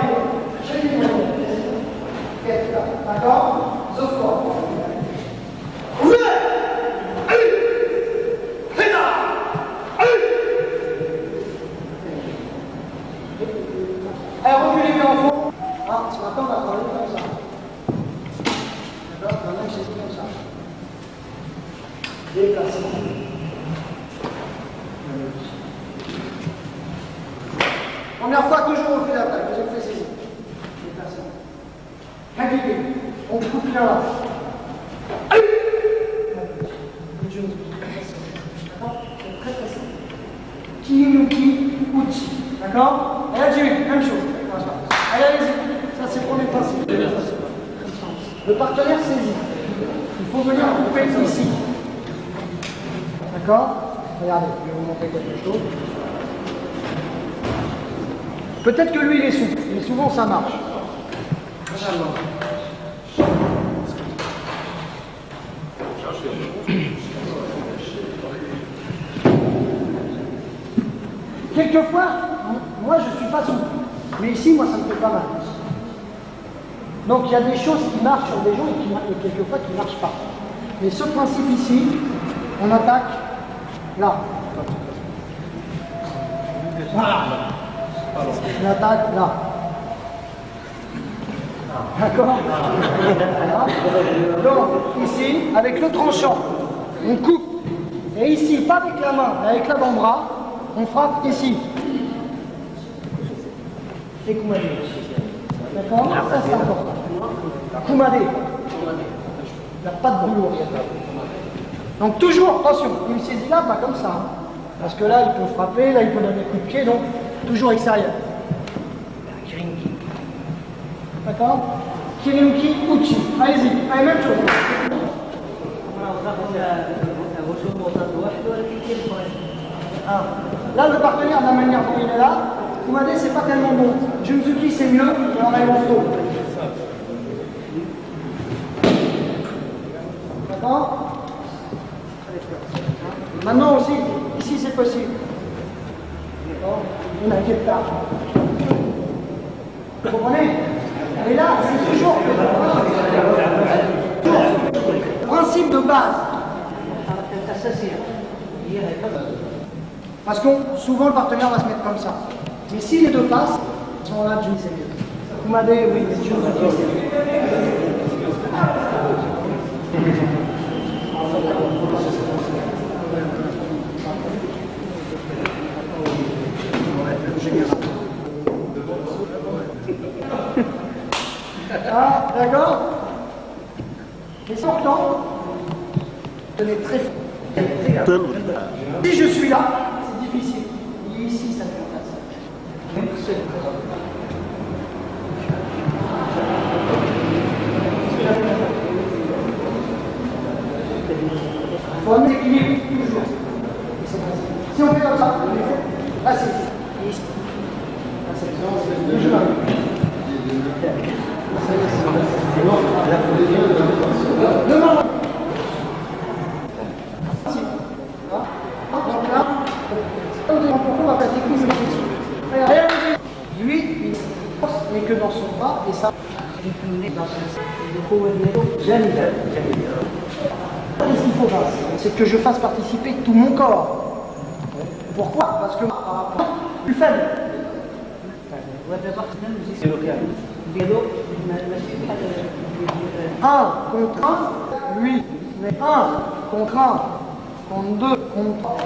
Kevin Hôtel, Kefka, d'accord? Zofko. Allez, reculez bien en fond. Ah, ce matin, on va travailler comme ça. D'accord? Maintenant, c'est comme ça. Déplacement. Première fois, toujours on fait l'attaque. Deuxième fois, saisie. Déplacement. Régulier. On coupe bien là. D'accord? C'est très très simple. Kinuki Uchi. D'accord? Et là, Jimmy, même chose. Allez, allez-y. Ça, c'est le premier principe. Le partenaire saisit. Il faut venir couper ici. D'accord? Regardez, je vais vous montrer quelque chose. Peut-être que lui, il est souple, mais souvent, ça marche. Quelquefois, moi, je ne suis pas souple. Mais ici, moi, ça me fait pas mal. Donc, il y a des choses qui marchent sur des gens et quelquefois qui ne marchent pas. Mais ce principe ici, on attaque là. Voilà. On attaque là. D'accord? Donc, ici, avec le tranchant, on coupe. Et ici, pas avec la main, mais avec l'avant-bras, on frappe ici. Et Kumade. D'accord? Ça, c'est important. Kumade. Il n'y a pas de boulot. Donc toujours, attention, il me saisit là, pas comme ça. Hein. Parce que là, il peut frapper, là, il peut donner des coups de pied, donc toujours extérieur. D'accord? Kirinki Uchi. Allez-y, allez, même chose. Ah. Là, le partenaire, de la manière dont il est là, Kumade, c'est pas tellement bon. Junzuki, c'est mieux, mais on a le manteau. D'accord? Maintenant aussi, ici c'est possible. On n'inquiète pas. Vous comprenez? Et là, c'est toujours principe de base. Parce que souvent le partenaire va se mettre comme ça. Mais si les deux faces sont là, Jimmy c'est mieux. Kumade, oui, mais Jimmy c'est mieux. Ah, d'accord? Mais c'est important. Tenez très fort. Si je suis là, c'est difficile. Et ici, ça fait facile. Il faut un équilibre, toujours. Si on fait comme ça, là c'est ici. Là c'est le jeu. Demain. Donc là, on va faire des coups de lui, il force, mais que dans son bras, et ça. Qu'est-ce qu'il faut faire? C'est que je fasse participer tout mon corps. Pourquoi? Parce que plus faible. Un contre un, lui. Mais un contre un, contre deux, contre trois.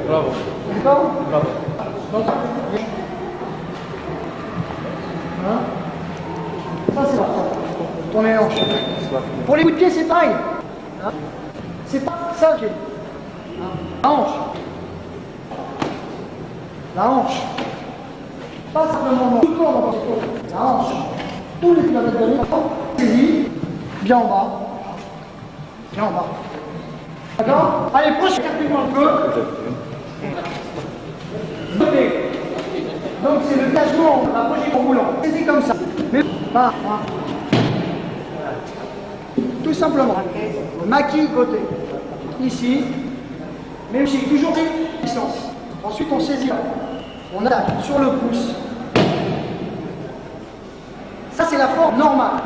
Bravo. D'accord? Bravo. Donc, hein? Ça c'est parfait. Tournez les hanches. Pour les coups de pied, c'est pareil. Hein? C'est pas ça que j'ai. Hein? La hanche. La hanche. Pas simplement tout le corps dans le corps. La hanche. Tous les kilomètres de l'île. Saisis. Bien en bas. Bien en bas. D'accord? Allez, proche, écartez-moi un peu. Donc c'est le cachement, la projection roulant. Saisis comme ça. Mais pas. Tout simplement. Maquille côté. Ici. Mais aussi toujours puissance. Ensuite on saisit. On attaque sur le pouce. Ça c'est la forme normale.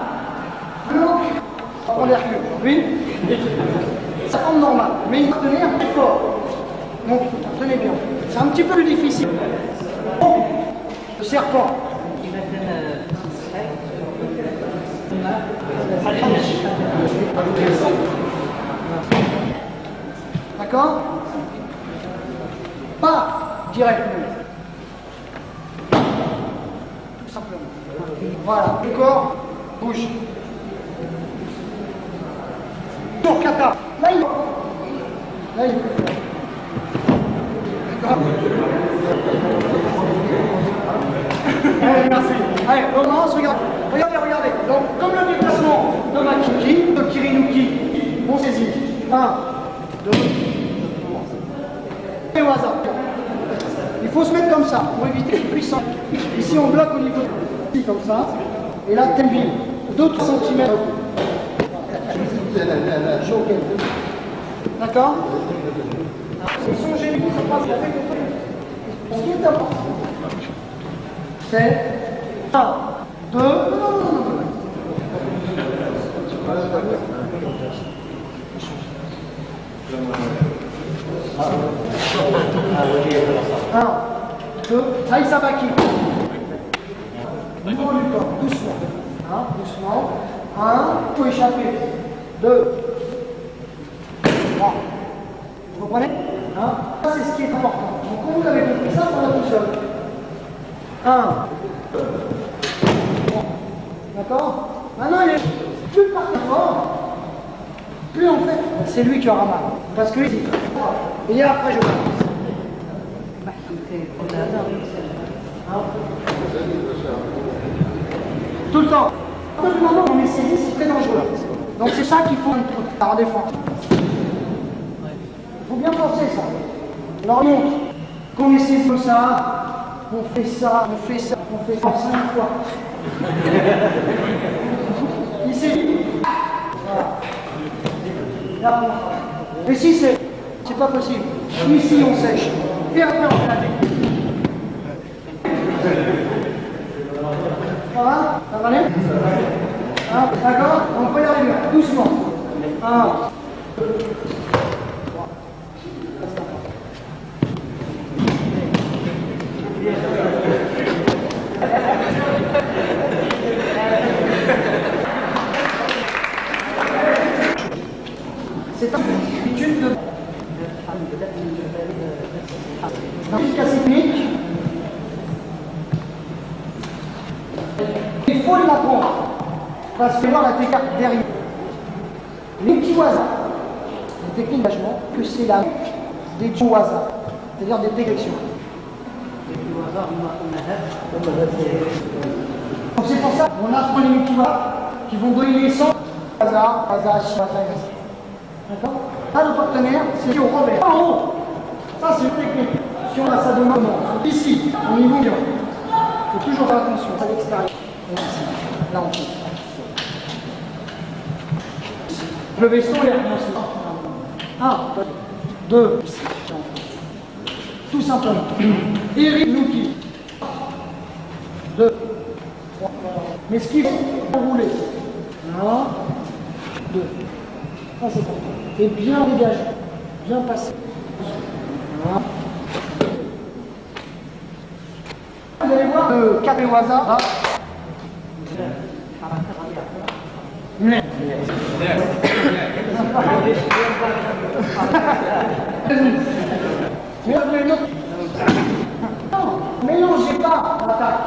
Donc, on les recule. Oui. Ça forme normale. Mais il faut tenir très fort. Donc, tenez bien. C'est un petit peu plus difficile. Le serpent. D'accord? Pas directement. Tout simplement. Voilà. Le corps bouge. Tour kata. Là, il Là, il D'accord? Allez, merci. Allez, on commence, regardez. Regardez. Donc, comme le déplacement de Makiki, de Kirinuki, on saisit. 1, 2, et au hasard. Il faut se mettre comme ça pour éviter le puissant. Ici, on bloque au niveau de comme ça. Et là, Tenville, 2-3 cm. D'accord? C'est son génie, ça passe avec le Ce qui est important, c'est 1, 2, non. 1, 2, Aïsabaki. Mouvement du corps, doucement. Doucement. 1, il faut échapper. 2, 3. Vous comprenez? Ça, c'est ce qui est important. Donc, quand vous avez compris ça, ça va tout seul. 1, 2, 3. D'accord? Maintenant, il est plus le parti fort, plus en fait, c'est lui qui aura mal. Parce que, et après, je commence. Tout le temps. À partir du moment où on est saisi, c'est très dangereux. Donc c'est ça qu'il faut en défense. Il faut bien penser ça. Alors montre qu'on est saisi comme ça, on fait ça, on fait 5 fois. Ici. Voilà. Là, et si c'est pas possible. Ici on sèche. Et après on fait la technique. Ça va? Ça va aller? D'accord? On peut y arriver, doucement. 1, 2, 3. C'est une habitude de technique. Il faut l'apprendre. Parce que voir la technique derrière. Les petits hasards, les techniques d'engagement, que c'est la des petits hasards, c'est-à-dire des délections. Donc c'est pour ça qu'on apprend les petits hasards qui vont donner les sens. Hasard. D'accord? Là, le partenaire, c'est au revers. En haut. Ça, c'est une technique. Si on a ça demain, ici, au niveau du il faut toujours faire attention à l'extérieur. Ici, là, on fait. Le vaisseau est avancé. 1, 2, tout simplement. Eric Nuki. 2, 3. Mais ce qu'il faut rouler. 1, 2. Ça c'est important. Et bien dégagé. Bien passé. 1. Vous allez voir le cap au hasard. mélangez pas l'attaque.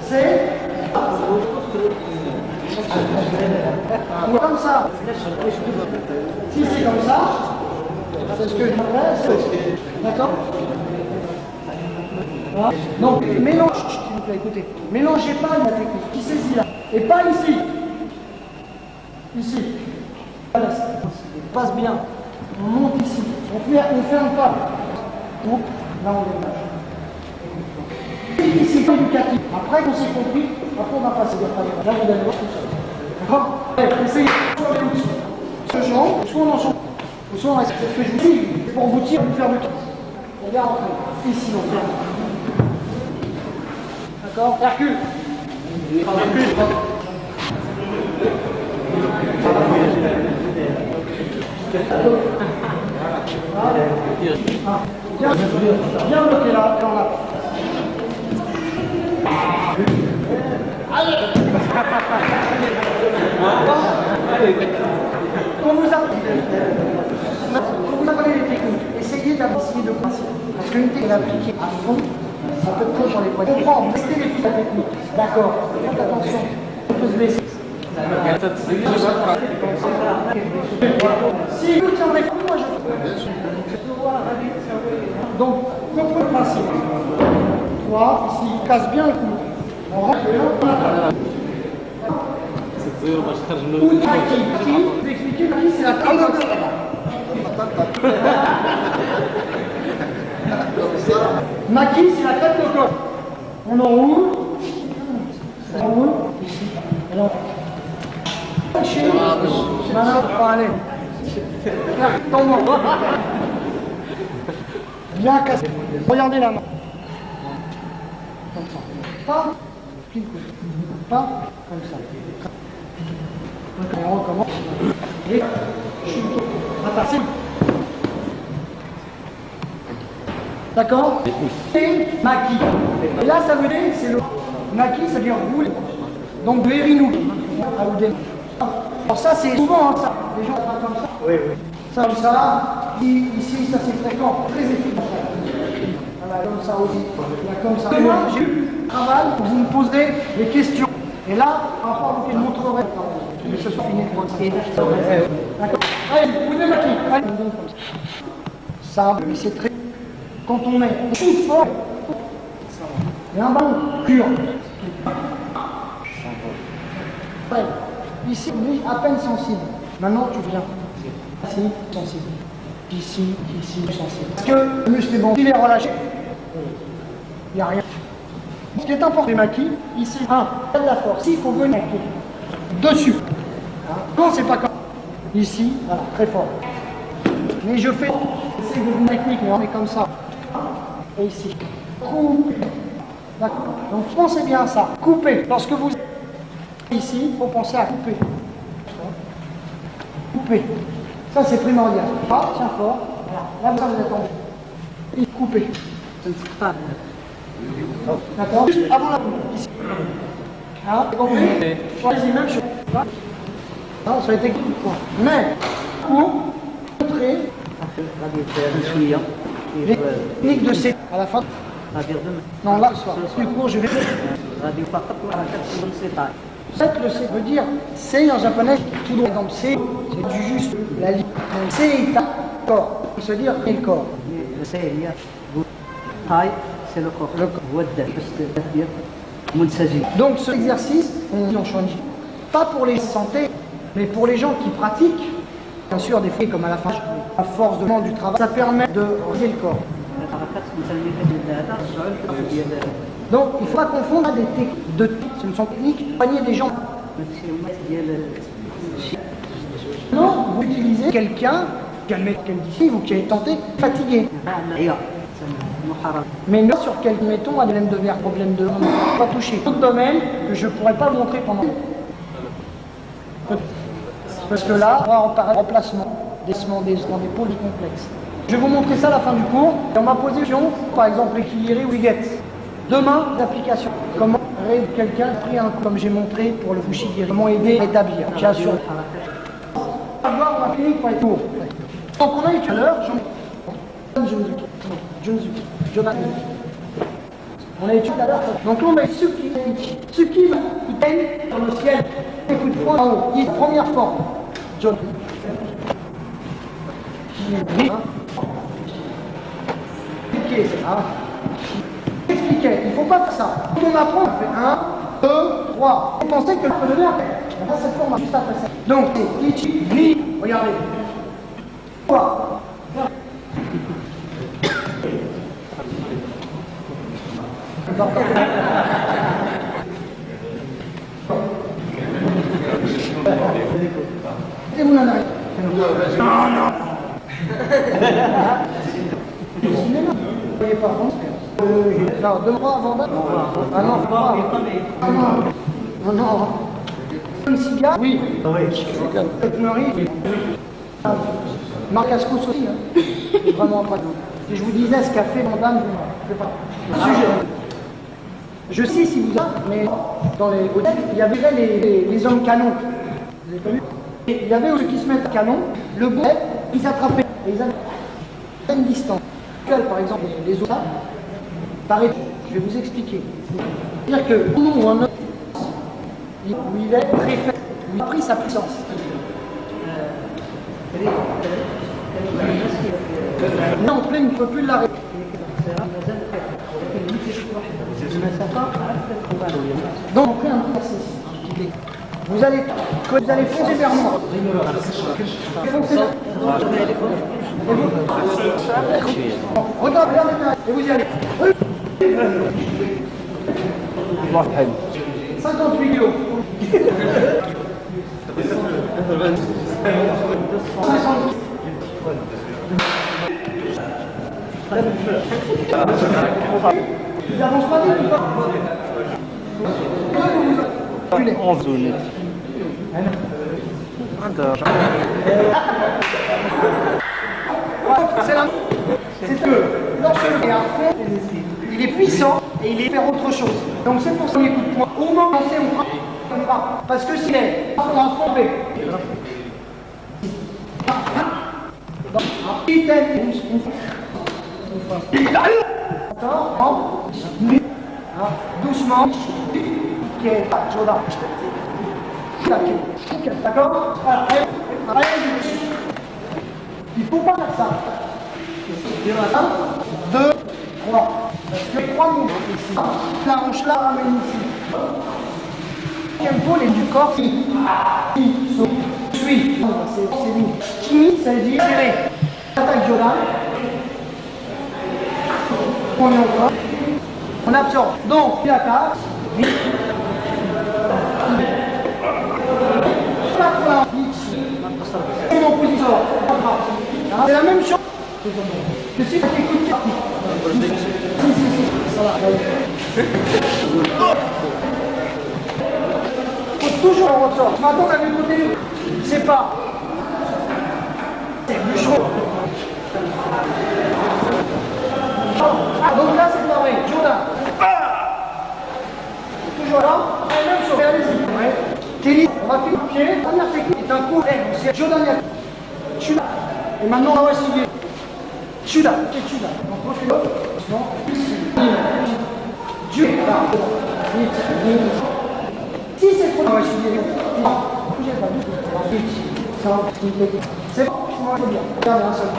C'est comme ça. Si c'est comme ça, c'est ce que je voudrais. D'accord? Donc, mélange, s'il vous plaît, écoutez. Mélangez pas la technique qui saisit là. Et pas ici. Ici. Voilà, ça passe bien. On monte ici. On ferme pas. Donc, là, on démarre. Ici, c'est éducatif. Après qu'on s'est compris, après on va passer. Là, vous allez voir tout ça. D'accord? Allez, essayez. Ce genre, soit on en change. Soit on reste. Ce que je vous dis, c'est pour vous tirer, vous faire le tour. On vient rentrer. Ici, on ferme. D'accord? Hercule. Bien bloqué là, et on l'a. Quand vous apprenez les techniques, essayez d'essayer de passer. Parce qu'une technique appliquée à fond, ça peut trop sur les poids. Comprends, restez les plus la technique. D'accord. Faites attention. On peut se baisser. Si vous tiendrez compte, moi je donc, comprenez le principe. 3, ici, casse bien le cou. On rentre on attaque. Ou Maki, vous expliquez, Maki, c'est la tête. Maki, c'est la tête de corps. On enroule. On enroule. Ici. Et on maintenant, on va aller. Tombe. Bien cassé. Regardez la main. Comme ça. Pas. Pile coup. Pas. Comme ça. Et on recommence. Et chute. Attaque. D'accord? Et Maki. Et là, ça veut dire, c'est le. Maki, ça veut dire roule. Donc, Verinou. Alors, ça, c'est souvent, hein, ça. Les gens font comme ça. Oui, oui. Ça, comme ça. Ici, ça, c'est fréquent. Très efficace. Voilà, comme ça aussi. Il y a comme ça. Et moi, j'ai eu un travail où vous me poserez des questions. Et là, encore, vous me montrerez. Mais ce soit fini pour le d'accord. Allez, vous pouvez Maki. Allez, on donne comme ça. Ça, mais c'est très. Quand on met tout fort, il y a un ballon pur. Ouais. Ici, lui, à peine sensible. Maintenant, tu viens. Ici, sensible. Ici, sensible. Parce que le muscle est bon. Il est relâché. Il n'y a rien. Ce qui est important, les maquis, ici, il y a de la force. Ici, il faut venir dessus. Quand c'est pas comme ici, voilà, très fort. Mais je fais, c'est une technique, mais on est comme ça. Et ici. Coupe. D'accord. Donc pensez bien à ça. Coupez. Lorsque vous ici, il faut penser à couper. Couper. Ça c'est primordial. Ah, tiens fort. Voilà. Là vous êtes en et couper. D'accord. Juste avant la coupe. Ici. Hein, c'est compris. Choisissez même chose. Non, ça a été coupe. Mais, coupe, montrer. Les techniques de C à la fin. Non, là, plus court, je vais. Le C veut dire C en japonais, tout droit. Par exemple, C, c'est du juste, la ligne. C est un corps. Il se dire et le corps. c'est le corps. Le corps. Donc, cet exercice, on change. Pas pour les santé, mais pour les gens qui pratiquent. Bien sûr, des fois, comme à la fin, à force de du travail, ça permet de relever le corps. Donc, il ne faut pas confondre des techniques de ce ne sont techniques soigner des gens. Non, vous utilisez quelqu'un qui a le médecin d'ici, vous qui avez tenté, fatigué. Mais non sur quel, mettons, problème de verre, problème de... On ne pas toucher. D'autres domaines que je ne pourrais pas montrer pendant... Parce que là, on va en parler remplacement, des pôles complexes. Je vais vous montrer ça à la fin du cours. Et on m'a posé une question, par exemple, équilibré ou Wiget. Demain, l'application. Comment quelqu'un a pris un coup, comme j'ai montré pour le Fushigiri. Comment aider à établir. J'assure. On va voir ma clinique pour être court. Donc on a eu tout à l'heure, Jonathan. On a étudié tout à l'heure. Donc là, on met Suki. Suki, il baigne dans le ciel. Un coup de poing en haut. Il est première forme. John. Expliquez ça. Expliquez. Il ne faut pas faire ça. Quand on apprend, on fait 1, 2, 3. Vous pensez que le peu de l'air, on a cette forme juste après ça. Donc, c'est Ichi, Ni. Regardez. 3. Et vous n'en avez pas. Non. Vous voyez pas France. Alors, 2 mois avant date. Ah non, pas. Ah non. Comme cigare. Oui. Oui. Marc Ascos aussi. Vraiment pas. Si je vous disais ce qu'a fait Mandam, je ne sais pas. Sujet. Je sais si vous avez, mais dans les hôtels, il y avait les hommes canons. Vous avez connu? Et il y avait ceux qui se mettent à canon, le bout, ils s'attrapaient. Et ils avaient une distance. Par exemple, les autres, pareil, je vais vous expliquer. C'est-à-dire que nous, un homme, où il est préfet, où il a pris sa puissance. Non, en plein, il ne peut plus l'arrêter. Donc, on fait un exercice. Vous allez foncer vers moi. Foncez là. Regardez, et vous y allez. 58 kilos. 70. Ils avancent pas vite ou pas? En zone. C'est que lorsque le gars fait, il est puissant et il est faire autre chose. Donc c'est pour ça qu'on écoute point. Au moment où on frappe. Parce que s'il est, on va frapper. Doucement. D'accord? Il ne faut pas faire ça. 1, 2, 3. Parce que 3 mouvements ici. La hanche là, ramène ici. Tempo, les du corps, suis. C'est lui. Qui, ça veut dire gérer. Attaque Jodan. On est encore. On absorbe. Donc, il attaque. C'est en position. C'est la même chose que si tu écoutes. Faut toujours en ressort. Maintenant, on a vu côté. C'est pas. C'est bûcheron. Donc là, c'est pareil. Jordan. Toujours là. La même chose. Allez-y. Kelly, on va finir le pied. Dernière technique est un coup. C'est Jordan. Je suis là. Et maintenant, on va essayer. Je suis là. Je suis là. Donc, on fait l'autre. Dieu est là. Si c'est trop, on va essayer. Non, bougez pas du tout. C'est bon, je vais bien. Regardez un seul.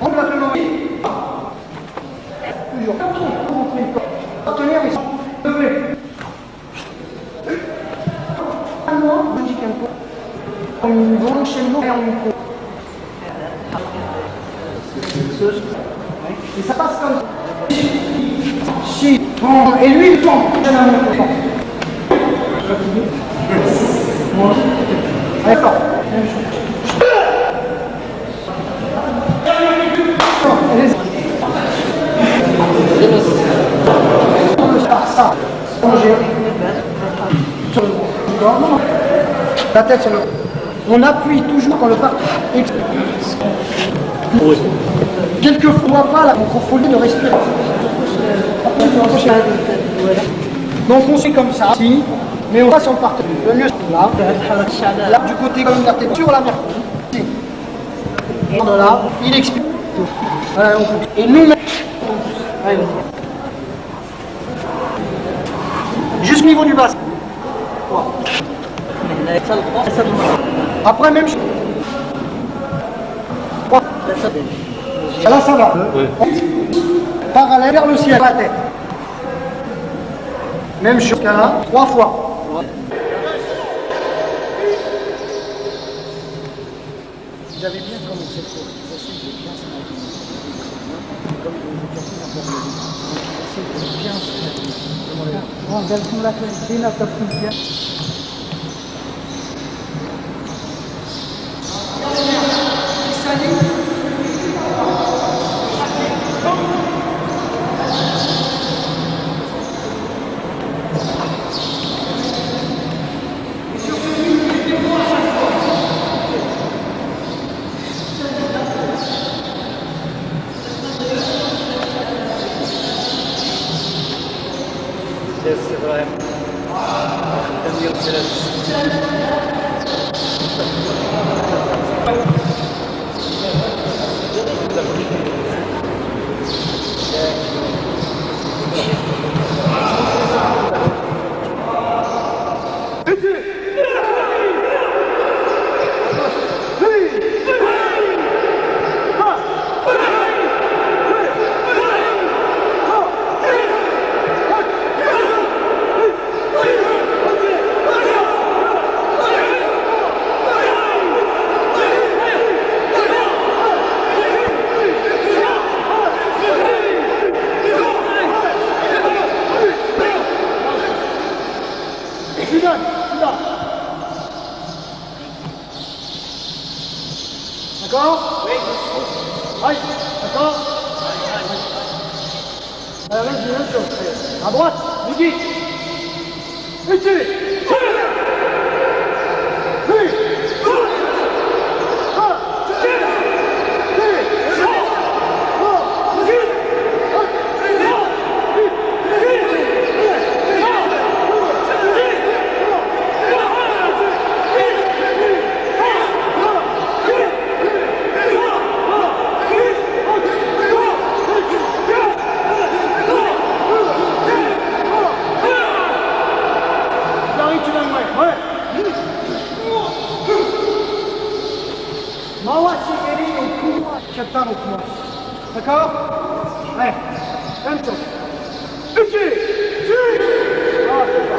On va le lever. Toujours. On va tenir, mais sans lever. Un mois, je dis qu'un peu. Comme une bonne chez nous et en micro. Et ça passe comme ça. Si. Bon, et lui, il tombe. Allez, fort. Ça. La tête sur le. On appuie toujours quand le parti. Quelquefois pas la microfolie de respirer. Donc on fait comme ça, si, mais on va sur le partenaire. Le mieux là, là du côté comme la tête sur la mercredi. Et là, il explique. Voilà, et nous, allez, niveau du bassin. Après, même chose. Là, ça va. Oui. Parallèle vers le ciel, la tête. Même chose qu'à là, 3 fois. Vous avez bien commencé le cours. Vous essayez de bien se mettre. Comme vous cassez n'importe quoi. Vous essayez de bien se mettre. Bon, vous allez la qualité, la top bien. Yes, Ibrahim. Daniel Silas. D'accord? Oui. Aïe, d'accord? Alors là, je vais une chose. À droite, midi. Ici. D'accord? Allez, même chose. Ici. Ah, c'est ça.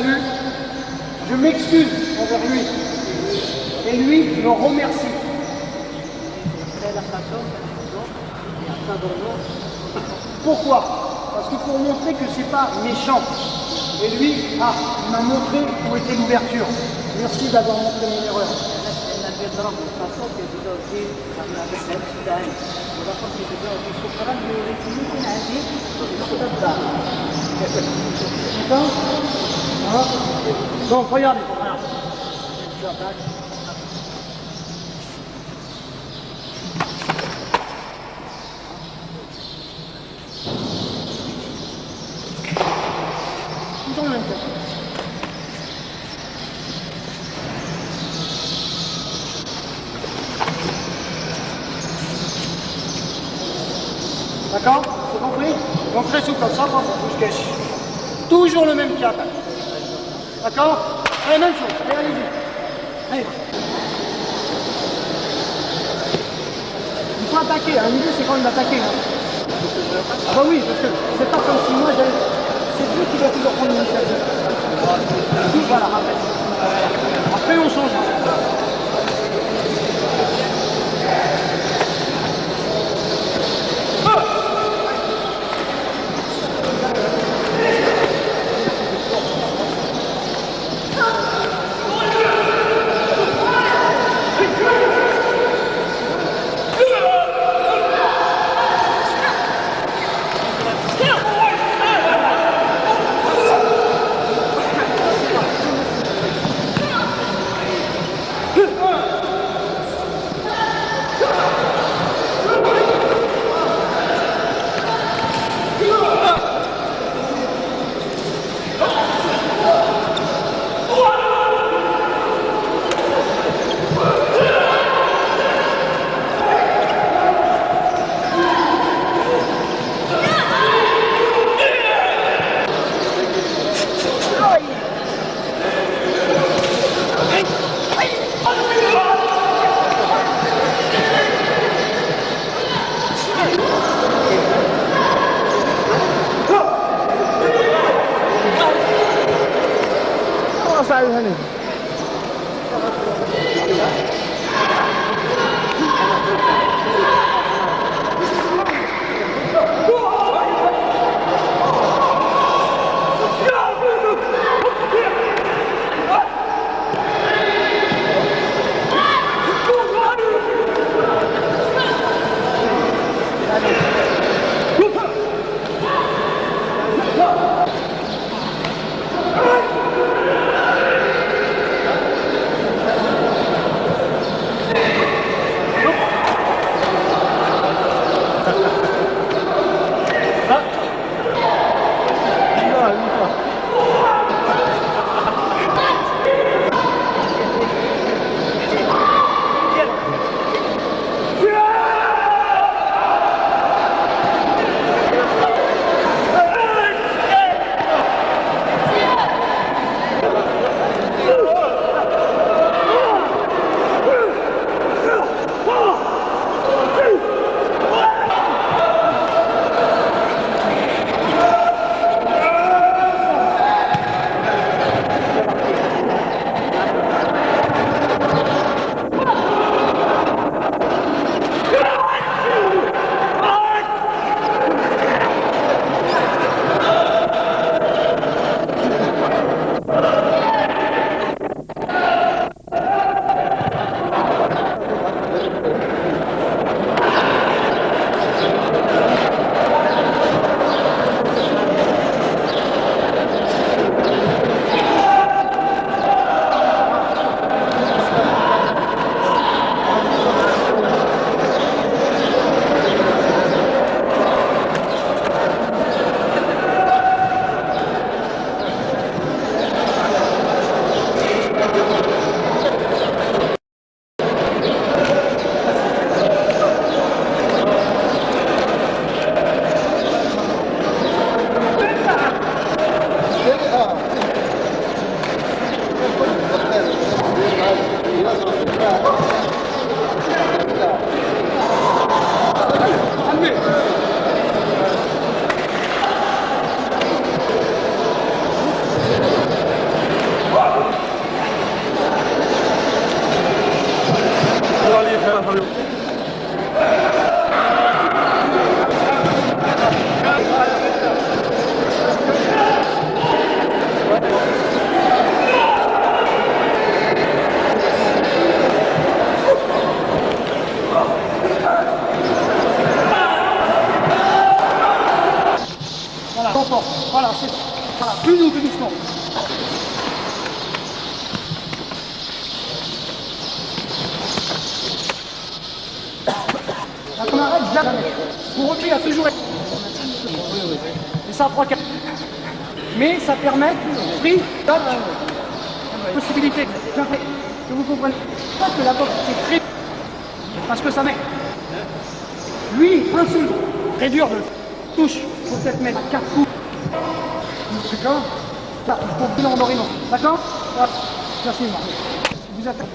salue, je m'excuse envers lui. Et lui me remercie. Pourquoi? Parce qu'il faut montrer que c'est pas méchant. Et lui, il m'a montré où était l'ouverture. Merci d'avoir montré mon erreur. Donc, regardez. Toujours le même cas. D'accord? C'est compris? Donc très souple comme ça, quand ça bouge cache. Toujours le même cas. D'accord? Allez, même chose. Allez, allez-y. Allez. Il faut attaquer, hein. L'idée c'est quand même d'attaquer. Hein. Ah bah oui, parce que c'est pas comme si moi j'avais... C'est lui qui doit toujours prendre l'initiative. Voilà, après on change. toujours être. Et ça prend 4. Mais ça permet, pris, possibilité. Que vous comprenez pas que la boxe c'est très. Parce que ça met. Lui, un seul, très dur de le touche. Il faut peut-être mettre 4 coups. D'accord? Ça, il faut bien endormir. D'accord? Voilà. Merci, Marc. Vous attendez.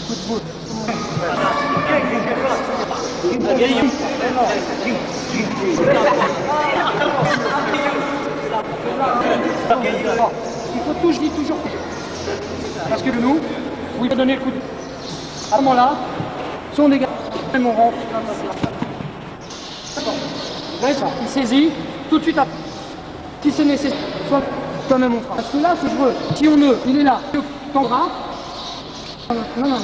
Coup de foot. Il faut toujours, je dis toujours. Parce que nous, vous pouvez donner le coup de. À ce moment-là, son dégât, même on rentre. D'accord. Vous voyez ça? Il saisit, tout de suite après. Si c'est nécessaire, soit quand même on fera. Parce que là, c'est heureux. Si on ne, il est là, le tendra. Non.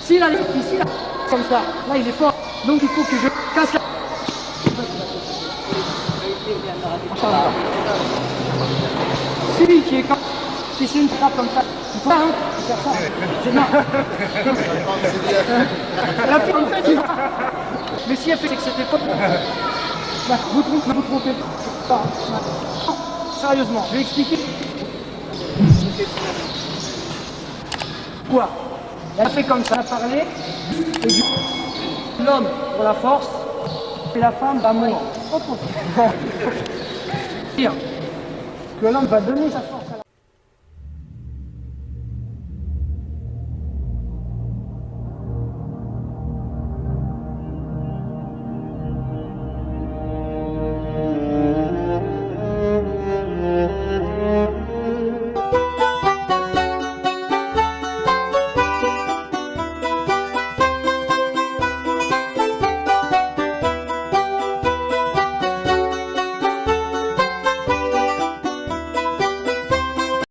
S'il a ici, là, comme ça, là il est fort. Donc il faut que je casse la. Celui qui est comme. Si c'est une frappe comme ça, il faut pas faire ça. C'est non. La fille, en fait, mais si elle fait, c'est que c'était pas. Vous trompez pas. Sérieusement, je vais expliquer. Quoi? Elle a fait comme ça, elle a parlé, et du l'homme pour la force, et la femme va mourir. Dire que l'homme va donner sa force.